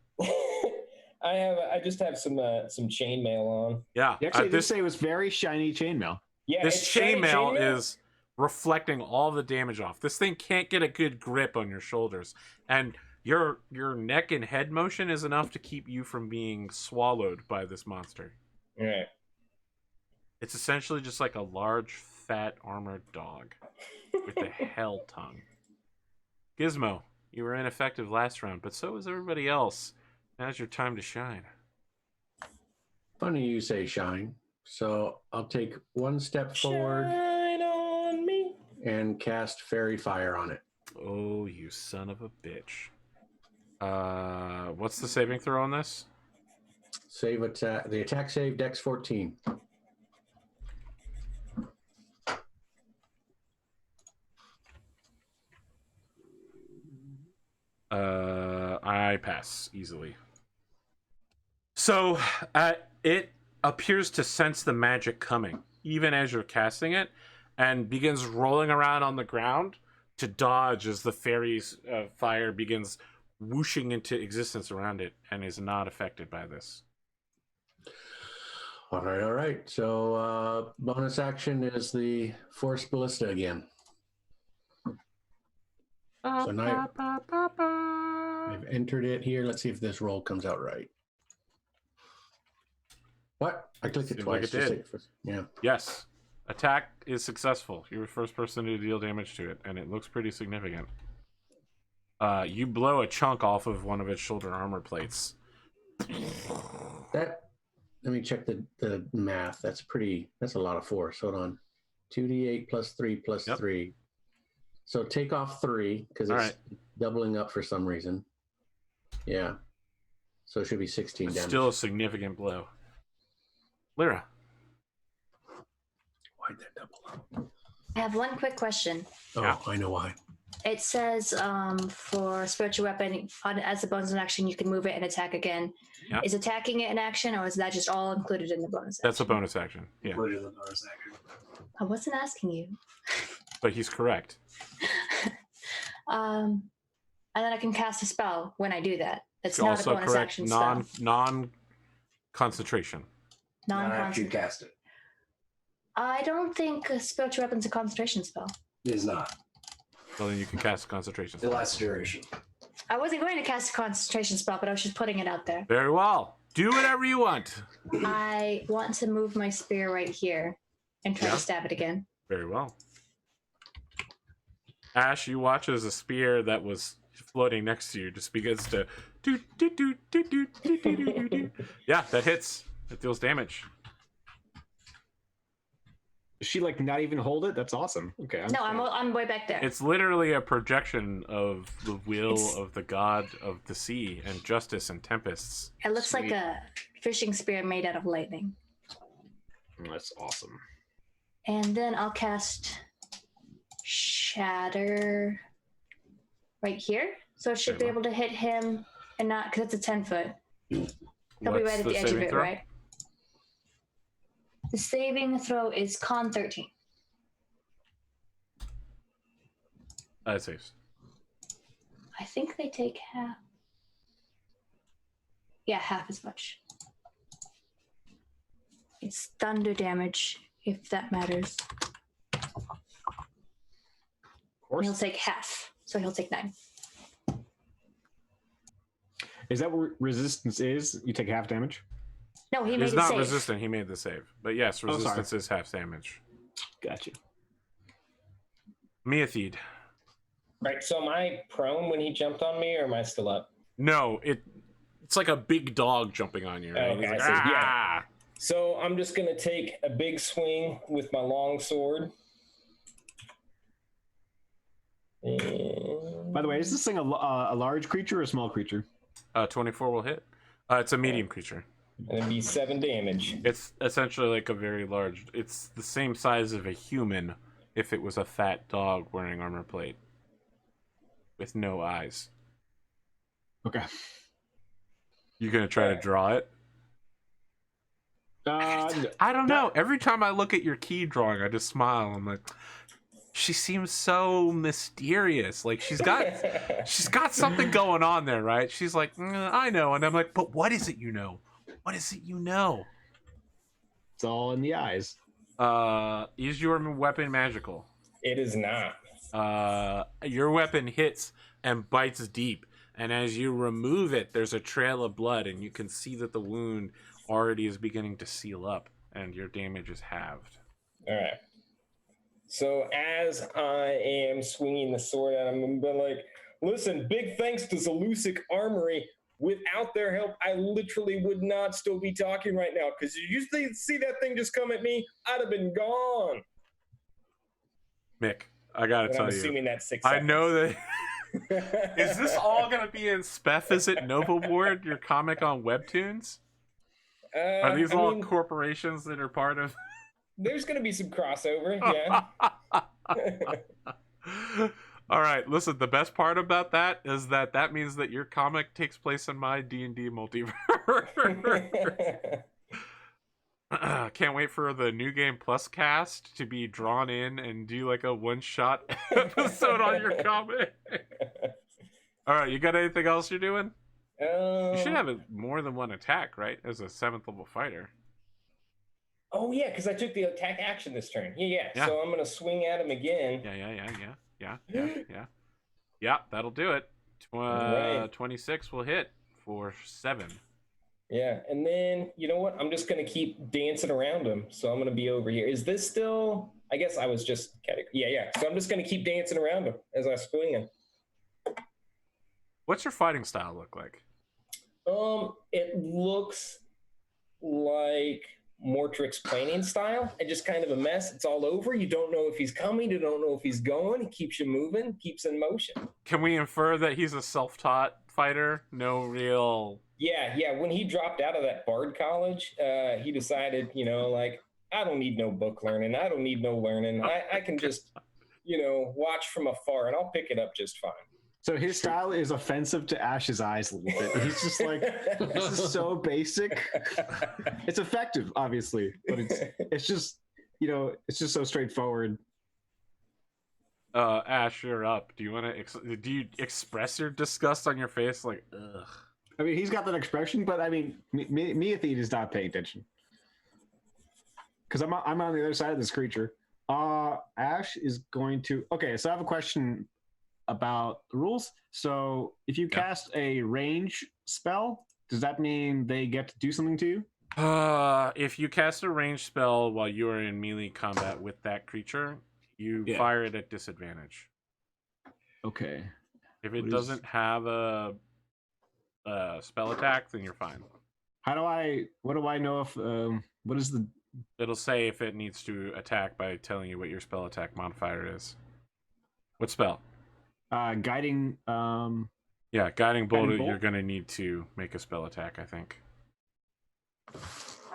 Speaker 3: I just have some chainmail on.
Speaker 1: Yeah.
Speaker 2: You actually did say it was very shiny chainmail.
Speaker 3: Yeah,
Speaker 1: this chainmail is reflecting all the damage off. This thing can't get a good grip on your shoulders, and your neck and head motion is enough to keep you from being swallowed by this monster.
Speaker 3: All right.
Speaker 1: It's essentially just like a large, fat, armored dog with a hell tongue. Gizmo, you were ineffective last round, but so was everybody else. Now's your time to shine.
Speaker 5: Funny you say shine. So I'll take one step forward
Speaker 3: Shine on me.
Speaker 5: and cast Fairy Fire on it.
Speaker 1: Oh, you son of a bitch. What's the saving throw on this?
Speaker 5: Save attack. The attack save Dex 14.
Speaker 1: I pass easily. So, it appears to sense the magic coming, even as you're casting it, and begins rolling around on the ground to dodge as the fairy's fire begins whooshing into existence around it, and is not affected by this.
Speaker 5: All right. So bonus action is the Force Ballista again. So now I've entered it here. Let's see if this roll comes out right. What? I clicked it
Speaker 1: Seems
Speaker 5: twice.
Speaker 1: like it
Speaker 5: Just
Speaker 1: did.
Speaker 5: take it first. Yeah.
Speaker 1: Yes. Attack is successful. You're the first person to deal damage to it, and it looks pretty significant. You blow a chunk off of one of its shoulder armor plates.
Speaker 5: Let me check the math. That's a lot of force. Hold on. 2d8 plus 3 plus
Speaker 1: Yep.
Speaker 5: 3. So take off 3 because
Speaker 1: All
Speaker 5: it's
Speaker 1: right.
Speaker 5: doubling up for some reason. Yeah. So it should be 16 damage.
Speaker 1: Still a significant blow. Lyra.
Speaker 5: Why'd that double up?
Speaker 4: I have one quick question.
Speaker 5: Oh,
Speaker 1: Yeah.
Speaker 5: I know why.
Speaker 4: It says for spiritual weapon, as a bonus action, you can move it and attack again.
Speaker 1: Yeah.
Speaker 4: Is attacking it an action, or is that just all included in the bonus action?
Speaker 1: That's a bonus action. Yeah.
Speaker 6: What is a bonus action?
Speaker 4: I wasn't asking you.
Speaker 1: But he's correct.
Speaker 4: And then I can cast a spell when I do that. It's
Speaker 1: He's
Speaker 4: not a
Speaker 1: also
Speaker 4: bonus
Speaker 1: correct.
Speaker 4: action spell.
Speaker 1: Non-concentration.
Speaker 6: Not after you
Speaker 4: Non-concentration.
Speaker 6: cast it.
Speaker 4: I don't think a spiritual weapon's a concentration spell.
Speaker 6: It is not.
Speaker 1: Well, then you can cast a concentration.
Speaker 6: It lasts duration.
Speaker 4: I wasn't going to cast a concentration spell, but I was just putting it out there.
Speaker 1: Very well. Do whatever you want.
Speaker 4: I want to move my spear right here and try
Speaker 1: Yeah.
Speaker 4: to stab it again.
Speaker 1: Very well. Ashe, you watch as a spear that was floating next to you just begins to do. Yeah, that hits. It deals damage.
Speaker 2: Does she like not even hold it? That's awesome. Okay.
Speaker 4: No, I'm way back there.
Speaker 1: It's literally a projection of the will
Speaker 4: It's-
Speaker 1: of the god of the sea and justice and tempests.
Speaker 4: It looks like
Speaker 2: Sweet.
Speaker 4: a fishing spear made out of lightning.
Speaker 2: That's awesome.
Speaker 4: And then I'll cast Shatter right here. So it should be
Speaker 1: Okay.
Speaker 4: able to hit him and not, because it's a 10-foot. He'll be
Speaker 1: What's
Speaker 4: right at the edge of
Speaker 1: saving
Speaker 4: it,
Speaker 1: throw?
Speaker 4: right? The saving throw is Con 13.
Speaker 1: That saves.
Speaker 4: I think they take half. Yeah, half as much. It's thunder damage, if that matters.
Speaker 2: Of course.
Speaker 4: He'll take half, so he'll take 9.
Speaker 2: Is that what resistance is? You take half damage?
Speaker 4: No, he made
Speaker 1: He's
Speaker 4: a
Speaker 1: not
Speaker 4: save.
Speaker 1: resistant. He made the save. But yes,
Speaker 2: Oh, sorry.
Speaker 1: resistance is half damage.
Speaker 2: Gotcha.
Speaker 1: MeaThead.
Speaker 3: Right. So am I prone when he jumped on me, or am I still up?
Speaker 1: No, it's like a big dog jumping on you. Right?
Speaker 3: Okay,
Speaker 1: He's like,
Speaker 3: I see. Yeah.
Speaker 1: "Ah!"
Speaker 3: So I'm just gonna take a big swing with my long sword. And...
Speaker 2: By the way, is this thing a large creature or a small creature?
Speaker 1: 24 will hit. It's a medium creature.
Speaker 3: and it'd be 7 damage.
Speaker 1: It's essentially like a very large. It's the same size of a human if it was a fat dog wearing armor plate with no eyes.
Speaker 2: Okay.
Speaker 1: You gonna try to draw it?
Speaker 2: Uh,
Speaker 1: I don't know. Every time I look at your key drawing, I just smile. I'm like, she seems so mysterious. Like she's got something going on there, right? She's like, I know, and I'm like, but what is it you know? What is it you know?
Speaker 2: it's all in the eyes.
Speaker 1: Is your weapon magical?
Speaker 3: It is not.
Speaker 1: Your weapon hits and bites deep, and as you remove it, there's a trail of blood, and you can see that the wound already is beginning to seal up, and your damage is halved.
Speaker 3: All right. So as I am swinging the sword at him, I'm going to be like, listen, big thanks to Zalusic Armory. Without their help, I literally would not still be talking right now, because you usually see that thing just come at me, I'd have been gone.
Speaker 1: Mick, I gotta
Speaker 3: And
Speaker 1: tell
Speaker 3: I'm
Speaker 1: you,
Speaker 3: assuming that's 6
Speaker 1: I
Speaker 3: seconds.
Speaker 1: know that. Is this all gonna be in Spef? Is it Nova Board, your comic on Webtoons? Are these all corporations that are part of?
Speaker 3: There's going to be some crossover, yeah.
Speaker 1: All right, listen, the best part about that is that means that your comic takes place in my D&D multiverse. Can't wait for the New Game Plus cast to be drawn in and do like a one-shot episode on your comic. All right, you got anything else you're doing? You should have more than one attack, right? As a 7th level fighter.
Speaker 3: Oh, yeah, because I took the attack action this turn. Yeah. So I'm going to swing at him again.
Speaker 1: Yeah, that'll do it.
Speaker 3: Right.
Speaker 1: 26 will hit for 7.
Speaker 3: Yeah, and then, you know what? I'm just going to keep dancing around him. So I'm going to be over here. Is this still... I guess I was just... Yeah. So I'm just going to keep dancing around him as I swing him.
Speaker 1: What's your fighting style look like?
Speaker 3: It looks like Mortrix's planning style, and just kind of a mess. It's all over. You don't know if he's coming. You don't know if he's going. He keeps you moving, keeps in motion.
Speaker 1: Can we infer that he's a self-taught fighter? No real...
Speaker 3: Yeah. When he dropped out of that Bard college, he decided, like, I don't need no book learning. I don't need no learning. I can just, watch from afar, and I'll pick it up just fine.
Speaker 2: So his style is offensive to Ashe's eyes a little bit. He's just like, this is so basic. It's effective, obviously, but it's just, it's just so straightforward.
Speaker 1: Ashe, you're up. Do you express your disgust on your face? Like, ugh.
Speaker 2: I mean, he's got that expression, but I mean, MeaThead is not paying attention. Because I'm on the other side of this creature. Ashe is going to... Okay, so I have a question about the rules. So if you cast a range spell, does that mean they get to do something to you?
Speaker 1: If you cast a range spell while you are in melee combat with that creature, you fire it at disadvantage. Okay. If it doesn't have a spell attack, then you're fine.
Speaker 2: What do I know if what is the...
Speaker 1: It'll say if it needs to attack by telling you what your spell attack modifier is. What spell?
Speaker 2: Guiding
Speaker 1: Guiding bolt. You're gonna need to make a spell attack, I think.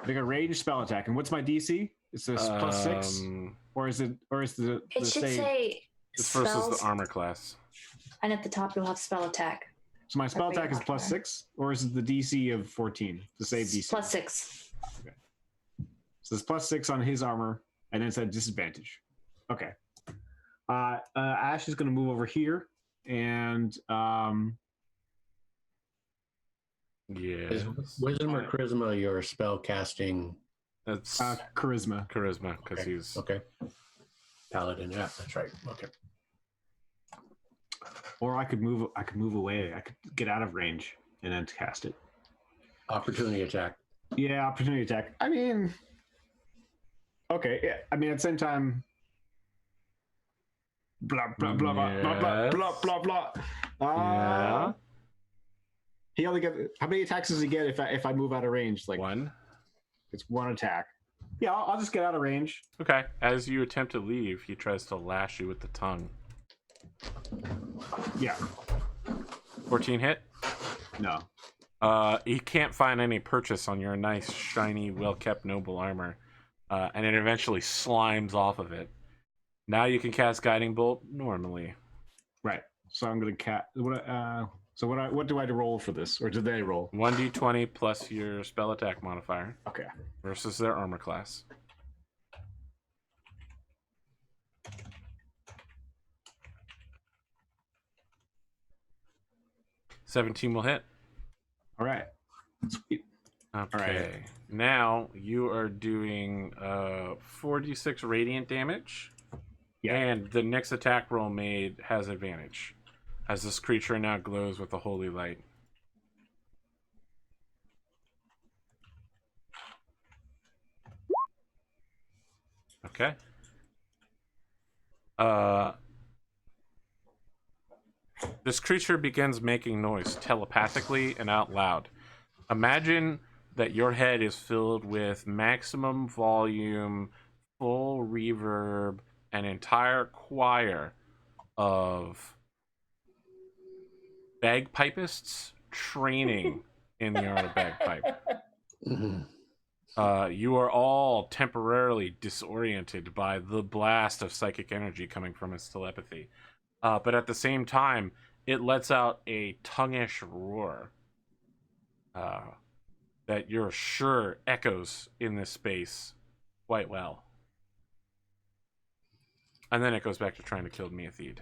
Speaker 2: Make a ranged spell attack. And what's my DC? Is this +6? Or is the
Speaker 4: it should say
Speaker 1: it's versus the armor class.
Speaker 4: And at the top you'll have spell attack.
Speaker 2: So my spell attack is +6, or is it the DC of 14? The save DC.
Speaker 4: +6.
Speaker 2: Okay. So it's +6 on his armor, and then it's at disadvantage. Okay. Ashe is going to move over here, and
Speaker 5: Is wisdom or charisma your spell casting?
Speaker 1: That's
Speaker 2: charisma.
Speaker 1: Charisma, because he's
Speaker 5: paladin. Yeah, that's right. Okay.
Speaker 2: Or I could move away. I could get out of range and then cast it.
Speaker 5: Opportunity attack.
Speaker 2: Yeah, opportunity attack. I mean, okay. Yeah. I mean, at the same time, blah blah blah blah blah blah blah blah. He only gets... How many attacks does he get if I move out of range? Like
Speaker 1: 1.
Speaker 2: It's 1 attack. Yeah, I'll just get out of range.
Speaker 1: Okay. As you attempt to leave, he tries to lash you with the tongue.
Speaker 2: Yeah.
Speaker 1: 14 hit?
Speaker 2: No.
Speaker 1: He can't find any purchase on your nice, shiny, well-kept noble armor, and it eventually slimes off of it. Now you can cast Guiding Bolt normally.
Speaker 2: Right. So I'm gonna cast. What do I roll for this, or do they roll?
Speaker 1: 1d20 plus your spell attack modifier.
Speaker 2: Okay.
Speaker 1: Versus their armor class. $17 will hit.
Speaker 2: All right. Sweet.
Speaker 1: Okay.
Speaker 2: All right.
Speaker 1: Now you are doing 4d6 radiant damage.
Speaker 2: Yeah.
Speaker 1: And the next attack roll made has advantage, as this creature now glows with a holy light. Okay. This creature begins making noise telepathically and out loud. Imagine that your head is filled with maximum volume, full reverb, an entire choir of bagpipists training in the art of bagpipe.
Speaker 5: Mhm.
Speaker 1: You are all temporarily disoriented by the blast of psychic energy coming from its telepathy. But at the same time, it lets out a tonguish roar that you're sure echoes in this space quite well. And then it goes back to trying to kill MeaThead.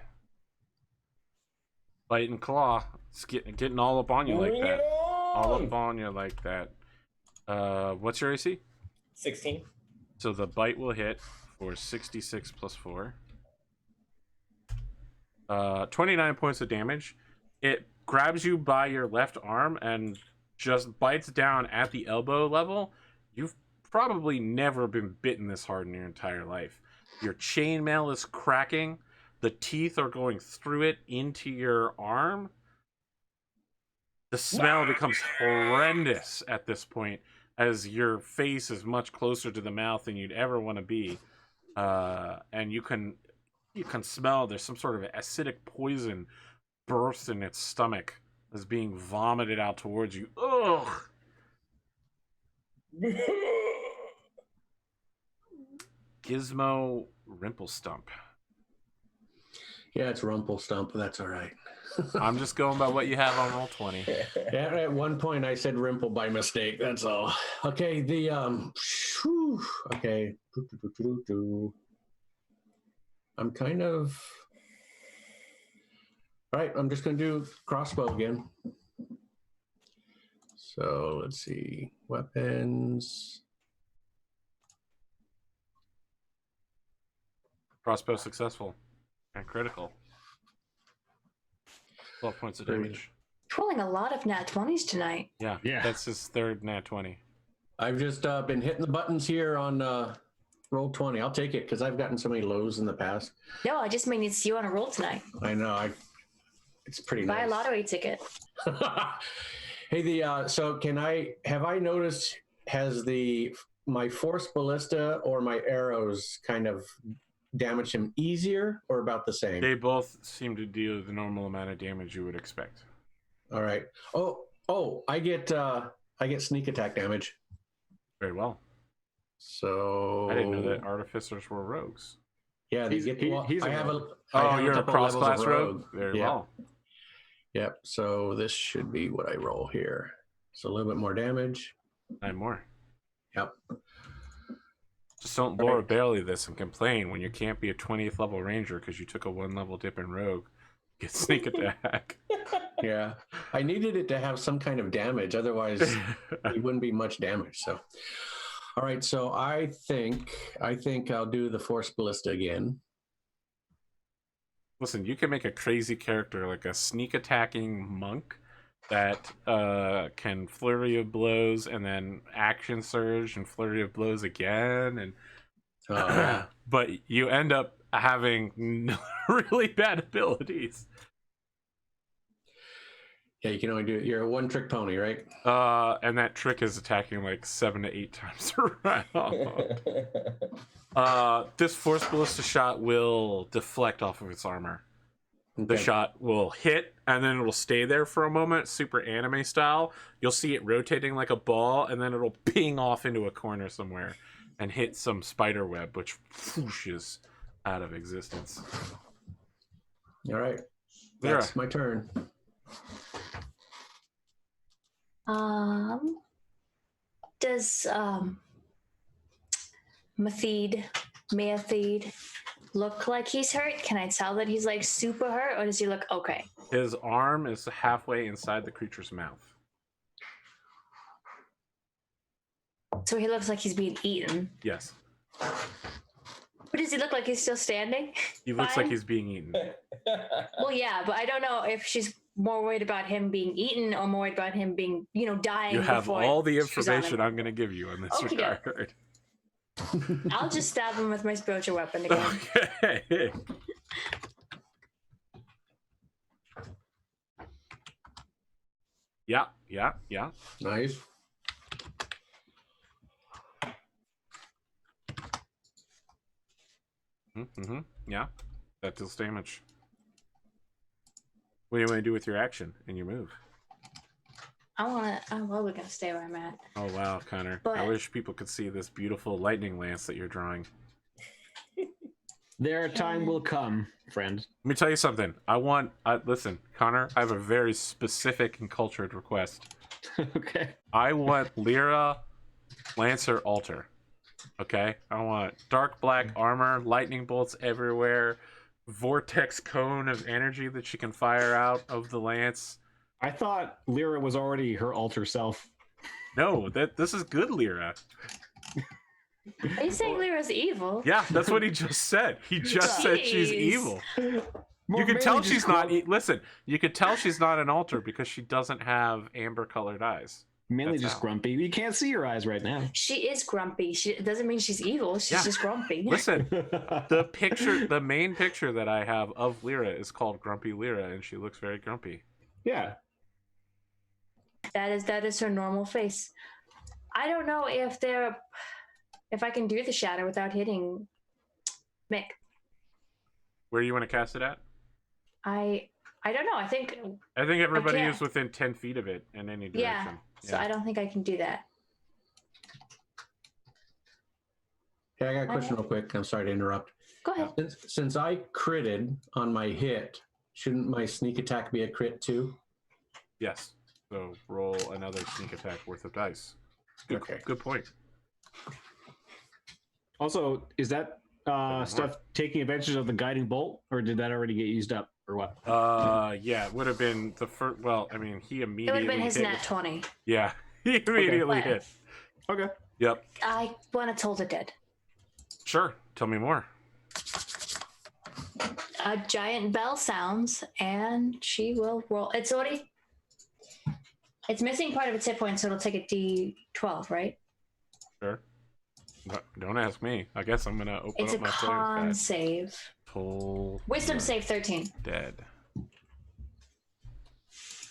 Speaker 1: Bite and claw. It's getting all up on you like
Speaker 3: Bring
Speaker 1: that.
Speaker 3: it on!
Speaker 1: All up on you like that. What's your AC?
Speaker 3: 16.
Speaker 1: So the bite will hit for 66 plus 4. 29 points of damage. It grabs you by your left arm and just bites down at the elbow level. You've probably never been bitten this hard in your entire life. Your chainmail is cracking. The teeth are going through it into your arm. The smell becomes horrendous at this point, as your face is much closer to the mouth than you'd ever want to be. And you can smell there's some sort of acidic poison burst in its stomach as being vomited out towards you. Ugh! Gizmo Rumplestomp.
Speaker 5: Yeah, it's Rumplestomp, but that's all right.
Speaker 1: I'm just going by what you have on Roll20.
Speaker 5: Yeah, at one point I said Rimple by mistake. That's all. Okay, the whew, okay. I'm kind of all right. I'm just gonna do crossbow again. So let's see, weapons.
Speaker 1: Crossbow successful and critical. 12 points of damage.
Speaker 4: Pulling a lot of nat 20s tonight.
Speaker 1: Yeah,
Speaker 2: Yeah.
Speaker 1: that's his third nat 20.
Speaker 5: I've just been hitting the buttons here on Roll20. I'll take it because I've gotten so many lows in the past.
Speaker 4: No, I just mean it's you on a roll tonight.
Speaker 5: I know. It's pretty
Speaker 4: Buy
Speaker 5: nice.
Speaker 4: a lottery ticket.
Speaker 5: Hey, so have I noticed, has my force ballista or my arrows kind of damage him easier or about the same?
Speaker 1: They both seem to deal the normal amount of damage you would expect.
Speaker 5: All right. Oh, I get sneak attack damage.
Speaker 1: Very well.
Speaker 5: So
Speaker 1: I didn't know that artificers were rogues.
Speaker 5: Yeah, they
Speaker 2: He's-
Speaker 5: get.
Speaker 2: he-
Speaker 5: well,
Speaker 2: he's a
Speaker 5: I have
Speaker 2: rogue.
Speaker 5: I have
Speaker 1: You're a
Speaker 5: couple
Speaker 1: cross
Speaker 5: levels of
Speaker 1: class rogue? Very
Speaker 5: Yeah.
Speaker 1: well.
Speaker 5: Yep. So this should be what I roll here. So a little bit more damage.
Speaker 1: 9 more.
Speaker 5: Yep.
Speaker 1: Just don't Laura Bailey this and complain when you can't be a 20th level ranger because you took a 1 level dip in rogue. Get sneak attack.
Speaker 5: Yeah. I needed it to have some kind of damage. Otherwise, it wouldn't be much damage. So, all right. So I think I'll do the force ballista again.
Speaker 1: Listen, you can make a crazy character like a sneak attacking monk that can flurry of blows and then action surge and flurry of blows again, and but you end up having really bad abilities.
Speaker 5: Yeah, you can only do it. You're a one-trick pony, right?
Speaker 1: And that trick is attacking like 7 to 8 times around. This force ballista shot will deflect off of its armor. The
Speaker 5: Okay.
Speaker 1: shot will hit and then it will stay there for a moment, super anime style. You'll see it rotating like a ball, and then it'll ping off into a corner somewhere and hit some spider web, which whooshes out of existence.
Speaker 5: All right.
Speaker 1: Lyra.
Speaker 5: That's my turn.
Speaker 4: Does MeaThead look like he's hurt? Can I tell that he's like super hurt, or does he look okay?
Speaker 1: His arm is halfway inside the creature's mouth.
Speaker 4: So he looks like he's being eaten.
Speaker 1: Yes.
Speaker 4: But does he look like he's still standing?
Speaker 1: He looks like he's being eaten.
Speaker 4: Well, yeah, but I don't know if she's more worried about him being eaten or more worried about him being, dying.
Speaker 1: You have
Speaker 4: before
Speaker 1: all the
Speaker 4: she's on
Speaker 1: information
Speaker 4: him.
Speaker 1: I'm going to give you in this
Speaker 4: Okey-doke.
Speaker 1: regard.
Speaker 4: I'll just stab him with my spiritual weapon again.
Speaker 1: Okay. Yeah.
Speaker 5: Nice.
Speaker 1: Mm-hmm. Yeah. That deals damage. What do you want to do with your action and your move?
Speaker 4: I'm probably gonna stay where I'm at.
Speaker 1: Oh wow, Connor.
Speaker 4: But-
Speaker 1: I wish people could see this beautiful lightning lance that you're drawing.
Speaker 2: Their time will come, friend.
Speaker 1: Let me tell you something. Listen, Connor, I have a very specific and cultured request.
Speaker 2: Okay.
Speaker 1: I want Lyra Lancer Altar. Okay? I want dark black armor, lightning bolts everywhere, vortex cone of energy that she can fire out of the lance.
Speaker 2: I thought Lyra was already her alter self.
Speaker 1: No, this is good Lyra.
Speaker 4: Are you saying Lyra's evil?
Speaker 1: Yeah, that's what he just said. He just said she's
Speaker 4: Jeez.
Speaker 1: evil.
Speaker 2: Well,
Speaker 1: You can
Speaker 2: maybe
Speaker 1: tell
Speaker 2: just
Speaker 1: she's not.
Speaker 2: quote-
Speaker 1: Listen, you could tell she's not an altar because she doesn't have amber-colored eyes.
Speaker 2: Mainly
Speaker 1: That's
Speaker 2: just
Speaker 1: how.
Speaker 2: grumpy. You can't see her eyes right now.
Speaker 4: She is grumpy. It doesn't mean she's evil. She's
Speaker 1: Yeah.
Speaker 4: just grumpy.
Speaker 1: Listen, the main picture that I have of Lyra is called Grumpy Lyra, and she looks very grumpy.
Speaker 2: Yeah.
Speaker 4: That is her normal face. I don't know if I can do the shadow without hitting Mick.
Speaker 1: Where do you want to cast it at?
Speaker 4: I don't know. I think
Speaker 1: Everybody
Speaker 4: can't.
Speaker 1: is within 10 feet of it in any direction.
Speaker 4: yeah. So I don't think I can do that.
Speaker 5: Okay, I got a question real quick. I'm sorry to interrupt.
Speaker 4: Go ahead.
Speaker 5: Since I critted on my hit, shouldn't my sneak attack be a crit too?
Speaker 1: Yes. So roll another sneak attack worth of dice. Good,
Speaker 5: Okay.
Speaker 1: good point.
Speaker 2: Also, is that stuff taking advantage of the guiding bolt, or did that already get used up, or what?
Speaker 1: Yeah, it would have been the first. Well, I mean, he
Speaker 4: It
Speaker 1: immediately
Speaker 4: would have been his
Speaker 1: hit.
Speaker 4: nat 20.
Speaker 1: Yeah, he immediately
Speaker 4: What?
Speaker 1: hit.
Speaker 2: Okay.
Speaker 1: Yep.
Speaker 4: I want to toll the dead.
Speaker 1: Sure. Tell me more.
Speaker 4: A giant bell sounds, and she will roll. It's missing part of its hit point, so it'll take a D12, right?
Speaker 1: Sure. But don't ask me. I guess I'm gonna open
Speaker 4: It's a
Speaker 1: up my player's
Speaker 4: con
Speaker 1: guide.
Speaker 4: save.
Speaker 1: Toll
Speaker 4: Wisdom save 13.
Speaker 1: dead.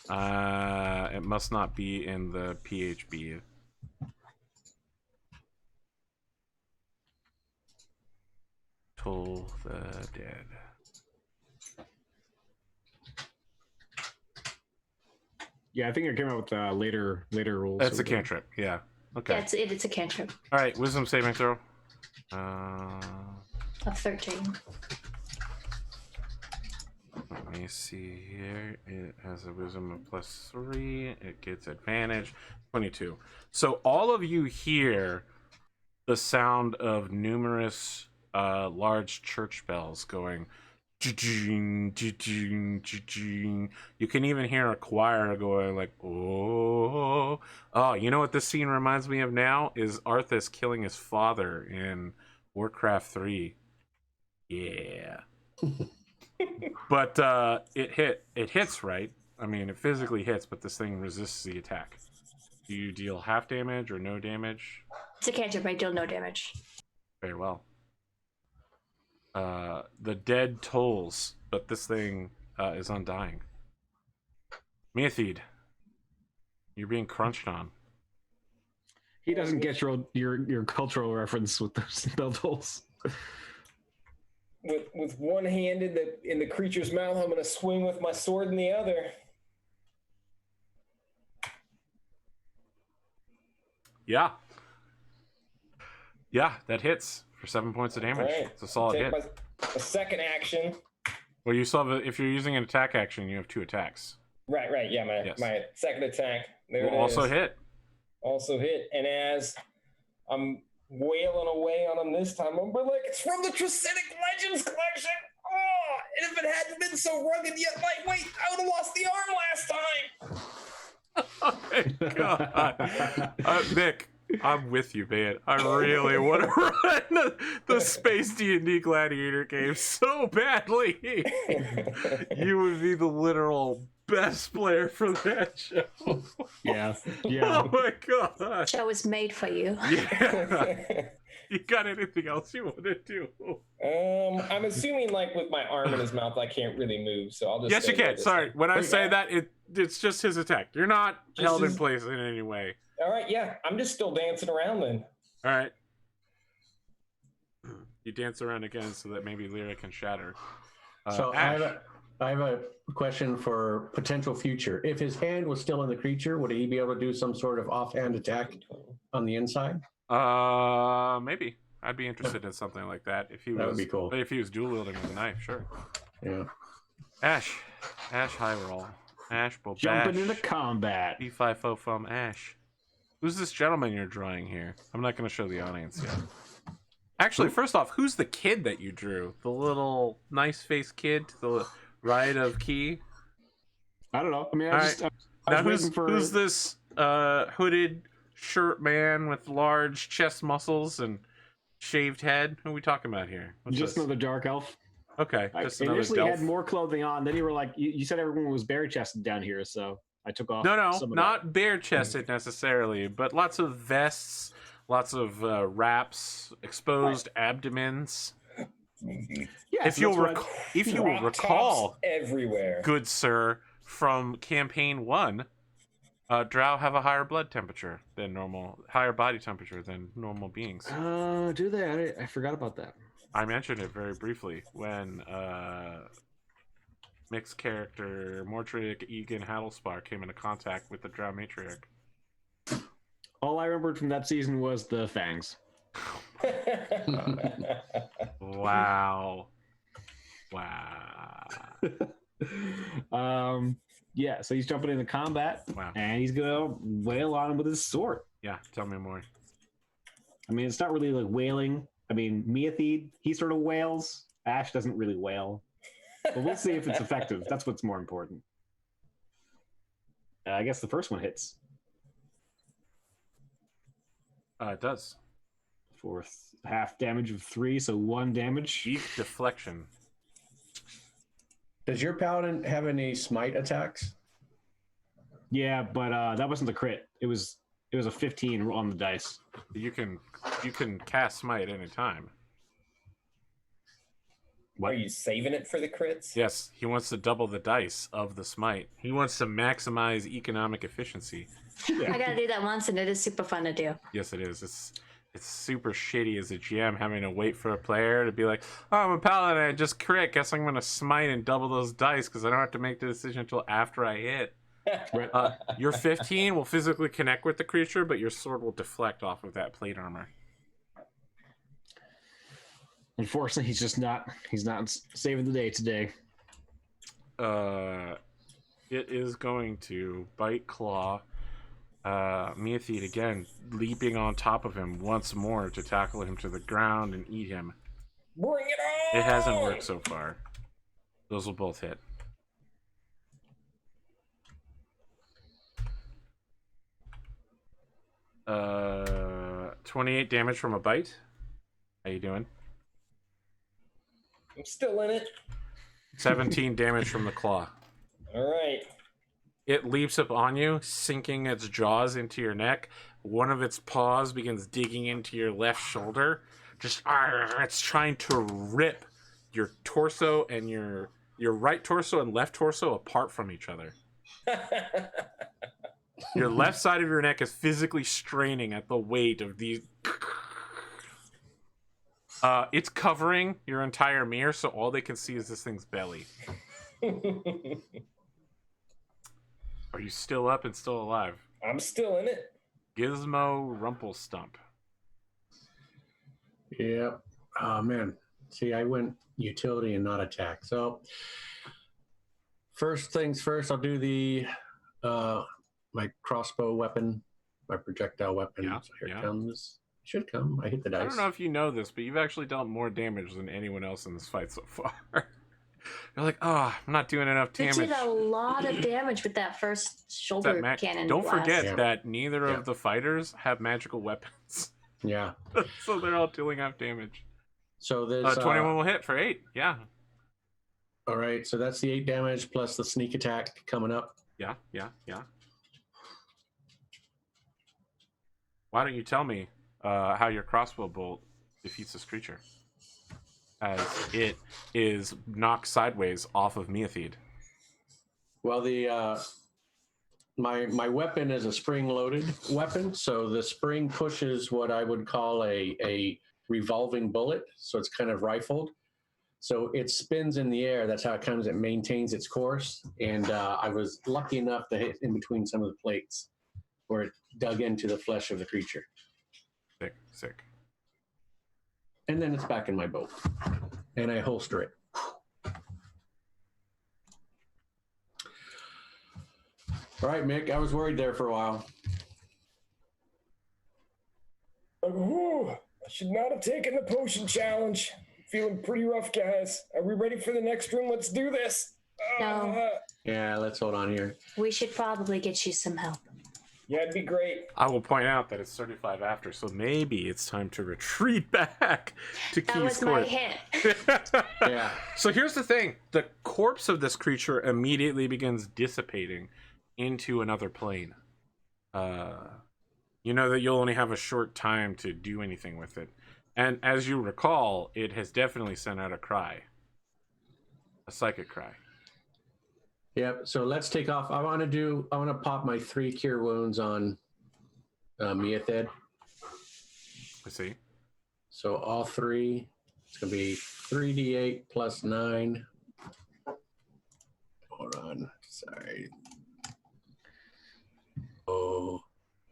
Speaker 1: It must not be in the PHB. Toll the dead.
Speaker 2: Yeah, I think I came up with later rules.
Speaker 1: That's
Speaker 2: so
Speaker 1: a
Speaker 2: we can-
Speaker 1: cantrip. Yeah. Okay.
Speaker 4: Yeah, it's a cantrip
Speaker 1: All right. Wisdom saving throw.
Speaker 4: of 13.
Speaker 1: Let me see here. It has a wisdom of +3. It gets advantage. 22. So all of you hear the sound of numerous large church bells going. Ching, ching, ching. You can even hear a choir going like, oh. Oh, you know what this scene reminds me of now? Is Arthas killing his father in Warcraft 3. Yeah. But it hits, right? I mean, it physically hits, but this thing resists the attack. Do you deal half damage or no damage?
Speaker 4: It's a cantrip. I deal no damage.
Speaker 1: Very well. The dead tolls, but this thing is undying. MeaThead, you're being crunched on.
Speaker 2: He doesn't get your cultural reference with those bell tolls.
Speaker 3: With one hand in the creature's mouth, I'm going to swing with my sword in the other.
Speaker 1: Yeah. Yeah, that hits for 7 points of damage.
Speaker 3: Right.
Speaker 1: It's a solid
Speaker 3: Take
Speaker 1: hit.
Speaker 3: my second action.
Speaker 1: Well, you still have if you're using an attack action, you have 2 attacks.
Speaker 3: Right. Yeah,
Speaker 1: Yes.
Speaker 3: my second attack. There
Speaker 1: Will
Speaker 3: it
Speaker 1: also
Speaker 3: is.
Speaker 1: hit.
Speaker 3: Also hit. And as I'm wailing away on him this time, I'm like, it's from the Tricitic Legends collection. Oh, and if it hadn't been so rugged yet lightweight, I would have lost the arm last time.
Speaker 1: Oh my god. Nick, I'm with you, man. I really want to run the Space D&D Gladiator game so badly. You would be the literal best player for that show.
Speaker 2: Yeah.
Speaker 1: Oh my god.
Speaker 4: Show is made for you.
Speaker 1: Yeah. You got anything else you want to do?
Speaker 3: I'm assuming like with my arm in his mouth, I can't really move, so I'll just.
Speaker 1: Yes, you
Speaker 3: stay
Speaker 1: can.
Speaker 3: this
Speaker 1: Sorry,
Speaker 3: way.
Speaker 1: when I say
Speaker 3: Yeah.
Speaker 1: that, it's just his attack. You're not
Speaker 3: Just
Speaker 1: held in
Speaker 3: his-
Speaker 1: place in any way.
Speaker 3: All right, yeah, I'm just still dancing around then.
Speaker 1: All right. You dance around again so that maybe Lyra can shatter.
Speaker 5: So
Speaker 1: Ash.
Speaker 5: I have a question for potential future. If his hand was still in the creature, would he be able to do some sort of offhand attack on the inside?
Speaker 1: Maybe. I'd be interested in something like that if he was.
Speaker 5: That would be cool.
Speaker 1: If he was dual wielding with a knife, sure.
Speaker 5: Yeah.
Speaker 1: Ash Heiral, Ash Bobash.
Speaker 2: Jumping into combat.
Speaker 1: E5 from Ash. Who's this gentleman you're drawing here? I'm not going to show the audience yet. Actually, first off, who's the kid that you drew? The little nice-faced kid to the right of Key?
Speaker 2: I don't know. I mean,
Speaker 1: All
Speaker 2: I
Speaker 1: right.
Speaker 2: just I
Speaker 1: Now,
Speaker 2: was waiting for
Speaker 1: who's this hooded shirt man with large chest muscles and shaved head? Who are we talking about here? What's
Speaker 2: just
Speaker 1: this?
Speaker 2: another dark elf.
Speaker 1: Okay,
Speaker 2: I
Speaker 1: just another
Speaker 2: initially
Speaker 1: delf.
Speaker 2: had more clothing on. Then you were like, you said everyone was bare chested down here, so I took off.
Speaker 1: No,
Speaker 2: some of
Speaker 1: not bare chested necessarily, but lots of vests, lots of wraps, exposed abdomens.
Speaker 2: that. Yeah,
Speaker 1: If you'll
Speaker 3: Crop
Speaker 1: recall,
Speaker 3: tops everywhere.
Speaker 1: good sir, from campaign 1, drow have a higher blood temperature than normal, higher body temperature than normal beings.
Speaker 2: Do they? I forgot about that.
Speaker 1: I mentioned it very briefly when mixed character Mortric Egan Haddlespar came into contact with the drow matriarch.
Speaker 2: All I remembered from that season was the fangs.
Speaker 1: Wow.
Speaker 2: Yeah, so he's jumping into combat,
Speaker 1: Wow.
Speaker 2: and he's gonna wail on him with his sword.
Speaker 1: Yeah, tell me more.
Speaker 2: I mean, it's not really like wailing. I mean, MeaThead, he sort of wails. Ash doesn't really wail. But we'll see if it's effective. That's what's more important. I guess the first one hits
Speaker 1: It does.
Speaker 2: for half damage of 3, so 1 damage.
Speaker 1: Deep deflection.
Speaker 5: Does your paladin have any smite attacks?
Speaker 2: Yeah, but that wasn't the crit. It was a 15 on the dice.
Speaker 1: You can cast smite any time.
Speaker 3: Are you saving it for the crits?
Speaker 1: Yes, he wants to double the dice of the smite. He wants to maximize economic efficiency.
Speaker 2: Yeah.
Speaker 4: I gotta do that once, and it is super fun to do.
Speaker 1: Yes, it is. It's super shitty as a GM having to wait for a player to be like, "Oh, I'm a paladin. I just crit. Guess I'm gonna smite and double those dice because I don't have to make the decision until after I hit."
Speaker 2: Right.
Speaker 1: Your 15 will physically connect with the creature, but your sword will deflect off of that plate armor.
Speaker 2: Unfortunately, he's not saving the day today.
Speaker 1: It is going to bite claw. MeaThead again, leaping on top of him once more to tackle him to the ground and eat him.
Speaker 3: Bring it on!
Speaker 1: It hasn't worked so far. Those will both hit. Uh, 28 damage from a bite. How you doing?
Speaker 3: I'm still in it.
Speaker 1: 17 damage from the claw.
Speaker 3: All right.
Speaker 1: It leaps up on you, sinking its jaws into your neck. One of its paws begins digging into your left shoulder. Just, it's trying to rip your torso and your right torso and left torso apart from each other. Your left side of your neck is physically straining at the weight of these. It's covering your entire mirror, so all they can see is this thing's belly. Are you still up and still alive?
Speaker 3: I'm still in it.
Speaker 1: Gizmo Rumplestomp.
Speaker 5: Yep. Oh man. See, I went utility and not attack. So first things first, I'll do the my crossbow weapon, my projectile weapon.
Speaker 1: Yeah,
Speaker 5: So here
Speaker 1: yeah.
Speaker 5: it comes. Should come. I hit the dice.
Speaker 1: I don't know if you know this, but you've actually dealt more damage than anyone else in this fight so far. You're like, oh, I'm not doing enough
Speaker 4: We
Speaker 1: damage.
Speaker 4: did a lot of damage with that first shoulder cannon.
Speaker 1: Don't
Speaker 4: blast.
Speaker 1: forget
Speaker 5: Yeah.
Speaker 1: that neither
Speaker 5: Yeah.
Speaker 1: of the fighters have magical weapons.
Speaker 5: Yeah.
Speaker 1: So they're all dealing half damage.
Speaker 5: So there's
Speaker 1: 21 will hit for 8. Yeah.
Speaker 5: all right. So that's the 8 damage plus the sneak attack coming up.
Speaker 1: Yeah. Why don't you tell me how your crossbow bolt defeats this creature? As it is knocked sideways off of MeaThead.
Speaker 5: Well, the my weapon is a spring-loaded weapon, so the spring pushes what I would call a revolving bullet. So it's kind of rifled. So it spins in the air. That's how it comes. It maintains its course. And I was lucky enough to hit in between some of the plates where it dug into the flesh of the creature.
Speaker 1: Sick.
Speaker 5: And then it's back in my boat. And I holster it. All right, Mick, I was worried there for a while.
Speaker 3: Ooh, I should not have taken the potion challenge. Feeling pretty rough, guys. Are we ready for the next room? Let's do this.
Speaker 4: No.
Speaker 5: Yeah, let's hold on here.
Speaker 4: We should probably get you some help.
Speaker 3: Yeah, it'd be great.
Speaker 1: I will point out that it's 35 after, so maybe it's time to retreat back to
Speaker 4: That
Speaker 1: Key's
Speaker 4: was my
Speaker 1: Court.
Speaker 4: hit.
Speaker 5: Yeah.
Speaker 1: So here's the thing. The corpse of this creature immediately begins dissipating into another plane. You know that you'll only have a short time to do anything with it. And as you recall, it has definitely sent out a cry. A psychic cry.
Speaker 5: Yep. So let's take off. I want to pop my 3 cure wounds on MeaThead.
Speaker 1: I see.
Speaker 5: So all 3. It's going to be 3d8 plus 9. Hold on. Sorry. Oh,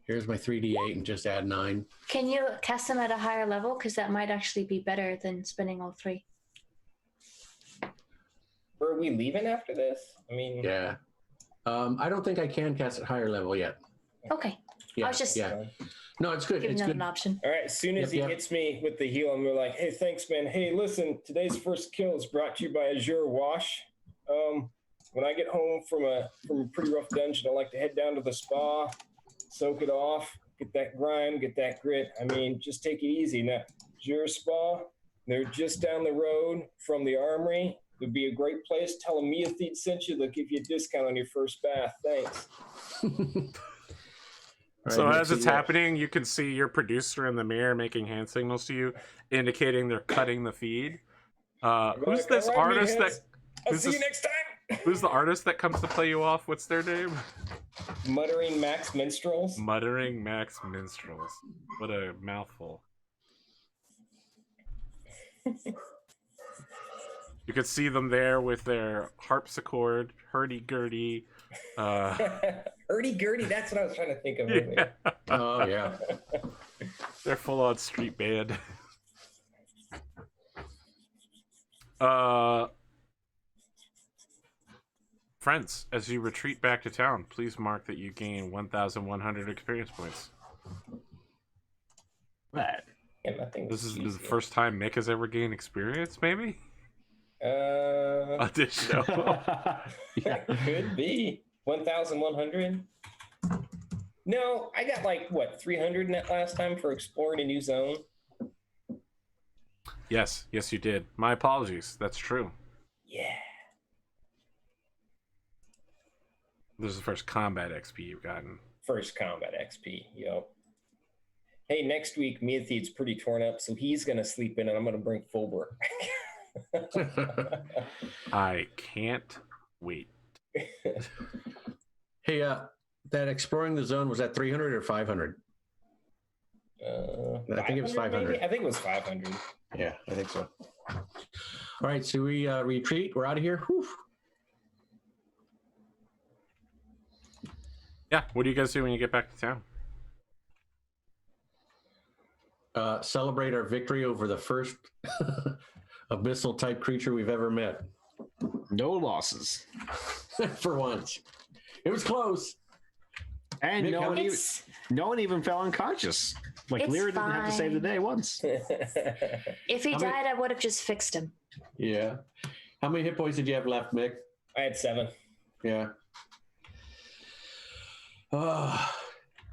Speaker 5: here's my 3d8 and just add 9.
Speaker 4: Can you cast them at a higher level? Because that might actually be better than spending all 3.
Speaker 3: Are we leaving after this? I mean,
Speaker 5: Yeah. I don't think I can cast at higher level yet.
Speaker 4: Okay.
Speaker 5: Yeah.
Speaker 4: I was just
Speaker 5: yeah. No, it's good.
Speaker 4: giving
Speaker 5: It's
Speaker 4: that
Speaker 5: good.
Speaker 4: an option.
Speaker 3: all right, as soon as he
Speaker 5: Yep.
Speaker 3: hits me with the heal, I'm like, hey, thanks, man. Hey, listen, today's first kill is brought to you by Azure Wash. When I get home from a pretty rough dungeon, I like to head down to the spa, soak it off, get that grime, get that grit. I mean, just take it easy. Now, Azure Spa, they're just down the road from the armory. It would be a great place. Tell them MeaThead sent you. They'll give you a discount on your first bath. Thanks.
Speaker 1: So
Speaker 5: All right,
Speaker 1: as
Speaker 5: Nick,
Speaker 1: it's
Speaker 5: so yeah.
Speaker 1: happening, you can see your producer in the mirror making hand signals to you, indicating they're cutting the feed. Who's
Speaker 3: Like,
Speaker 1: this
Speaker 3: all right,
Speaker 1: artist
Speaker 3: meatheads,
Speaker 1: that?
Speaker 3: I'll
Speaker 1: who's
Speaker 3: see you
Speaker 1: this-
Speaker 3: next time.
Speaker 1: Who's the artist that comes to play you off? What's their name?
Speaker 3: Muttering Max Minstrels.
Speaker 1: Muttering Max Minstrels. What a mouthful. You could see them there with their harpsichord, hurdy-gurdy.
Speaker 3: Hurdy-gurdy, that's what I was trying to think of earlier.
Speaker 1: Yeah.
Speaker 5: Oh, yeah.
Speaker 1: They're full-on street band. Friends, as you retreat back to town, please mark that you gain 1,100 experience points.
Speaker 2: That.
Speaker 3: Yeah, I think
Speaker 1: This is the
Speaker 3: easy.
Speaker 1: first time Mick has ever gained experience, maybe?
Speaker 3: Uh,
Speaker 1: On this show.
Speaker 2: Yeah.
Speaker 3: could be 1,100. No, I got like what 300 in that last time for exploring a new zone.
Speaker 1: Yes, you did. My apologies. That's true.
Speaker 3: Yeah.
Speaker 1: This is the first combat XP you've gotten.
Speaker 3: First combat XP. Yo. Hey, next week MeaThead's pretty torn up, so he's gonna sleep in, and I'm gonna bring Fulbur.
Speaker 1: I can't wait.
Speaker 5: Hey, that exploring the zone, was that 300 or 500? I think it was 500.
Speaker 3: Maybe? I think it was 500.
Speaker 5: Yeah, I think so. All right, so we retreat. We're out of here. Whew.
Speaker 1: Yeah, what do you guys do when you get back to town?
Speaker 5: Celebrate our victory over the first abyssal type creature we've ever met.
Speaker 2: No losses.
Speaker 5: For once. It was close.
Speaker 2: And
Speaker 5: Mick,
Speaker 2: no
Speaker 5: how
Speaker 2: one,
Speaker 5: many-
Speaker 2: even, no one even fell unconscious. Like
Speaker 4: It's
Speaker 2: Lyra didn't have to save the
Speaker 4: fine.
Speaker 2: day once.
Speaker 4: If he
Speaker 5: How many-
Speaker 4: died, I would have just fixed him.
Speaker 5: Yeah. How many hit points did you have left, Mick?
Speaker 3: I had 7.
Speaker 5: Yeah.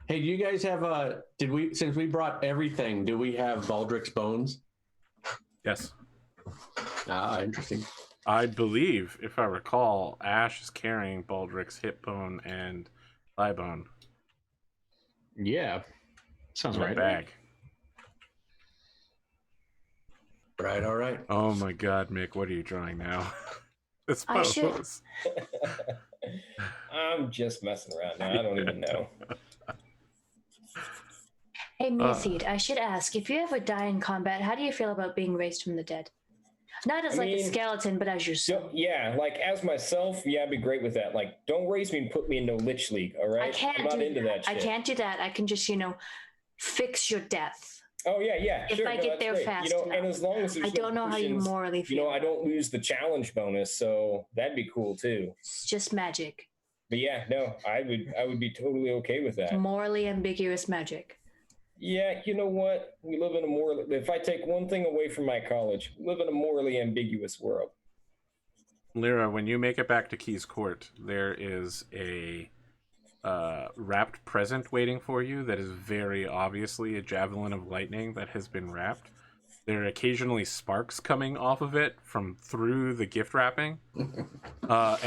Speaker 5: Hey, do you guys have since we brought everything, do we have Baldric's bones?
Speaker 1: Yes.
Speaker 5: Interesting.
Speaker 1: I believe, if I recall, Ashe is carrying Baldric's hip bone and thigh bone.
Speaker 2: Yeah. Sounds
Speaker 1: In a
Speaker 2: right.
Speaker 1: bag.
Speaker 5: Right, all right.
Speaker 1: Oh my god, Mick, what are you drawing now? This
Speaker 4: I should-
Speaker 1: pose.
Speaker 3: I'm just messing around now. I don't even know.
Speaker 4: Hey, MeaThead, I should ask, if you ever die in combat, how do you feel about being raised from the dead? Not as
Speaker 3: I
Speaker 4: like a
Speaker 3: mean,
Speaker 4: skeleton, but as your soul.
Speaker 3: So, yeah, like as myself, yeah, I'd be great with that. Like, don't raise me and put me in no Lich League, all right?
Speaker 4: I can't
Speaker 3: I'm not
Speaker 4: do
Speaker 3: into that shit.
Speaker 4: I can't do that. I can just, fix your death.
Speaker 3: Oh yeah,
Speaker 4: If
Speaker 3: sure.
Speaker 4: I
Speaker 3: no,
Speaker 4: get
Speaker 3: that's
Speaker 4: there
Speaker 3: great.
Speaker 4: fast
Speaker 3: and
Speaker 4: enough.
Speaker 3: as long as there's
Speaker 4: I don't know how you
Speaker 3: cushions,
Speaker 4: morally feel.
Speaker 3: I don't lose the challenge bonus, so that'd be cool too.
Speaker 4: It's just magic.
Speaker 3: But yeah, no, I would be totally okay with that.
Speaker 4: Morally ambiguous magic.
Speaker 3: Yeah, you know what? We live in a more. If I take one thing away from my college, we live in a morally ambiguous world.
Speaker 1: Lyra, when you make it back to Key's Court, there is a wrapped present waiting for you that is very obviously a Javelin of Lightning that has been wrapped. There are occasionally sparks coming off of it from through the gift wrapping, and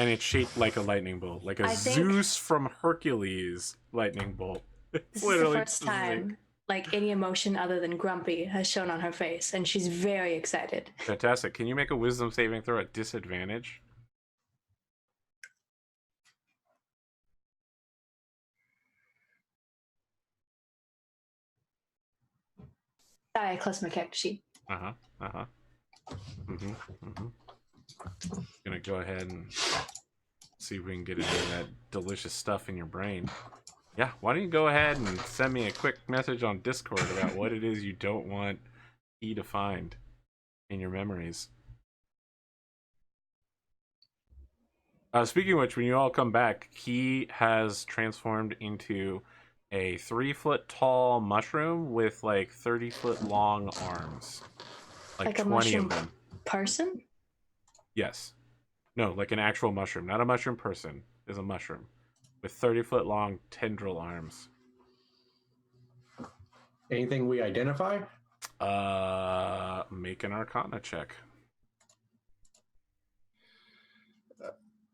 Speaker 1: it's shaped like a lightning bolt, like a Zeus from Hercules lightning bolt.
Speaker 4: This is the first time like any emotion other than grumpy has shown on her face, and she's very excited.
Speaker 1: Fantastic. Can you make a wisdom saving throw at disadvantage?
Speaker 4: Sorry, I closed my character sheet.
Speaker 1: Gonna go ahead and see if we can get into that delicious stuff in your brain. Yeah, why don't you go ahead and send me a quick message on Discord about what it is you don't want Key to find in your memories. Speaking of which, when you all come back, Key has transformed into a 3-foot tall mushroom with like 30-foot long arms. Like
Speaker 4: a
Speaker 1: 20
Speaker 4: mushroom
Speaker 1: of them.
Speaker 4: person?
Speaker 1: Yes. No, like an actual mushroom. Not a mushroom person. Is a mushroom. With 30-foot long tendril arms.
Speaker 5: Anything we identify?
Speaker 1: Make an Arcana check.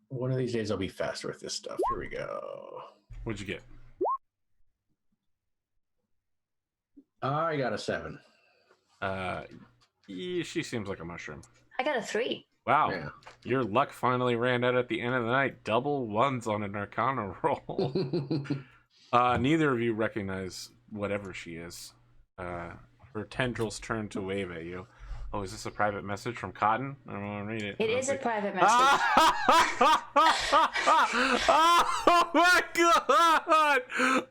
Speaker 5: One of these days I'll be faster with this stuff. Here we go.
Speaker 1: What'd you get?
Speaker 5: I got a 7.
Speaker 1: She seems like a mushroom.
Speaker 4: I got a 3.
Speaker 1: Wow.
Speaker 5: Yeah.
Speaker 1: Your luck finally ran out at the end of the night. Double ones on an Arcana roll. Neither of you recognize whatever she is. Her tendrils turn to wave at you. Oh, is this a private message from Cotton? I don't want to read it.
Speaker 4: It is a private message.
Speaker 1: Oh my god!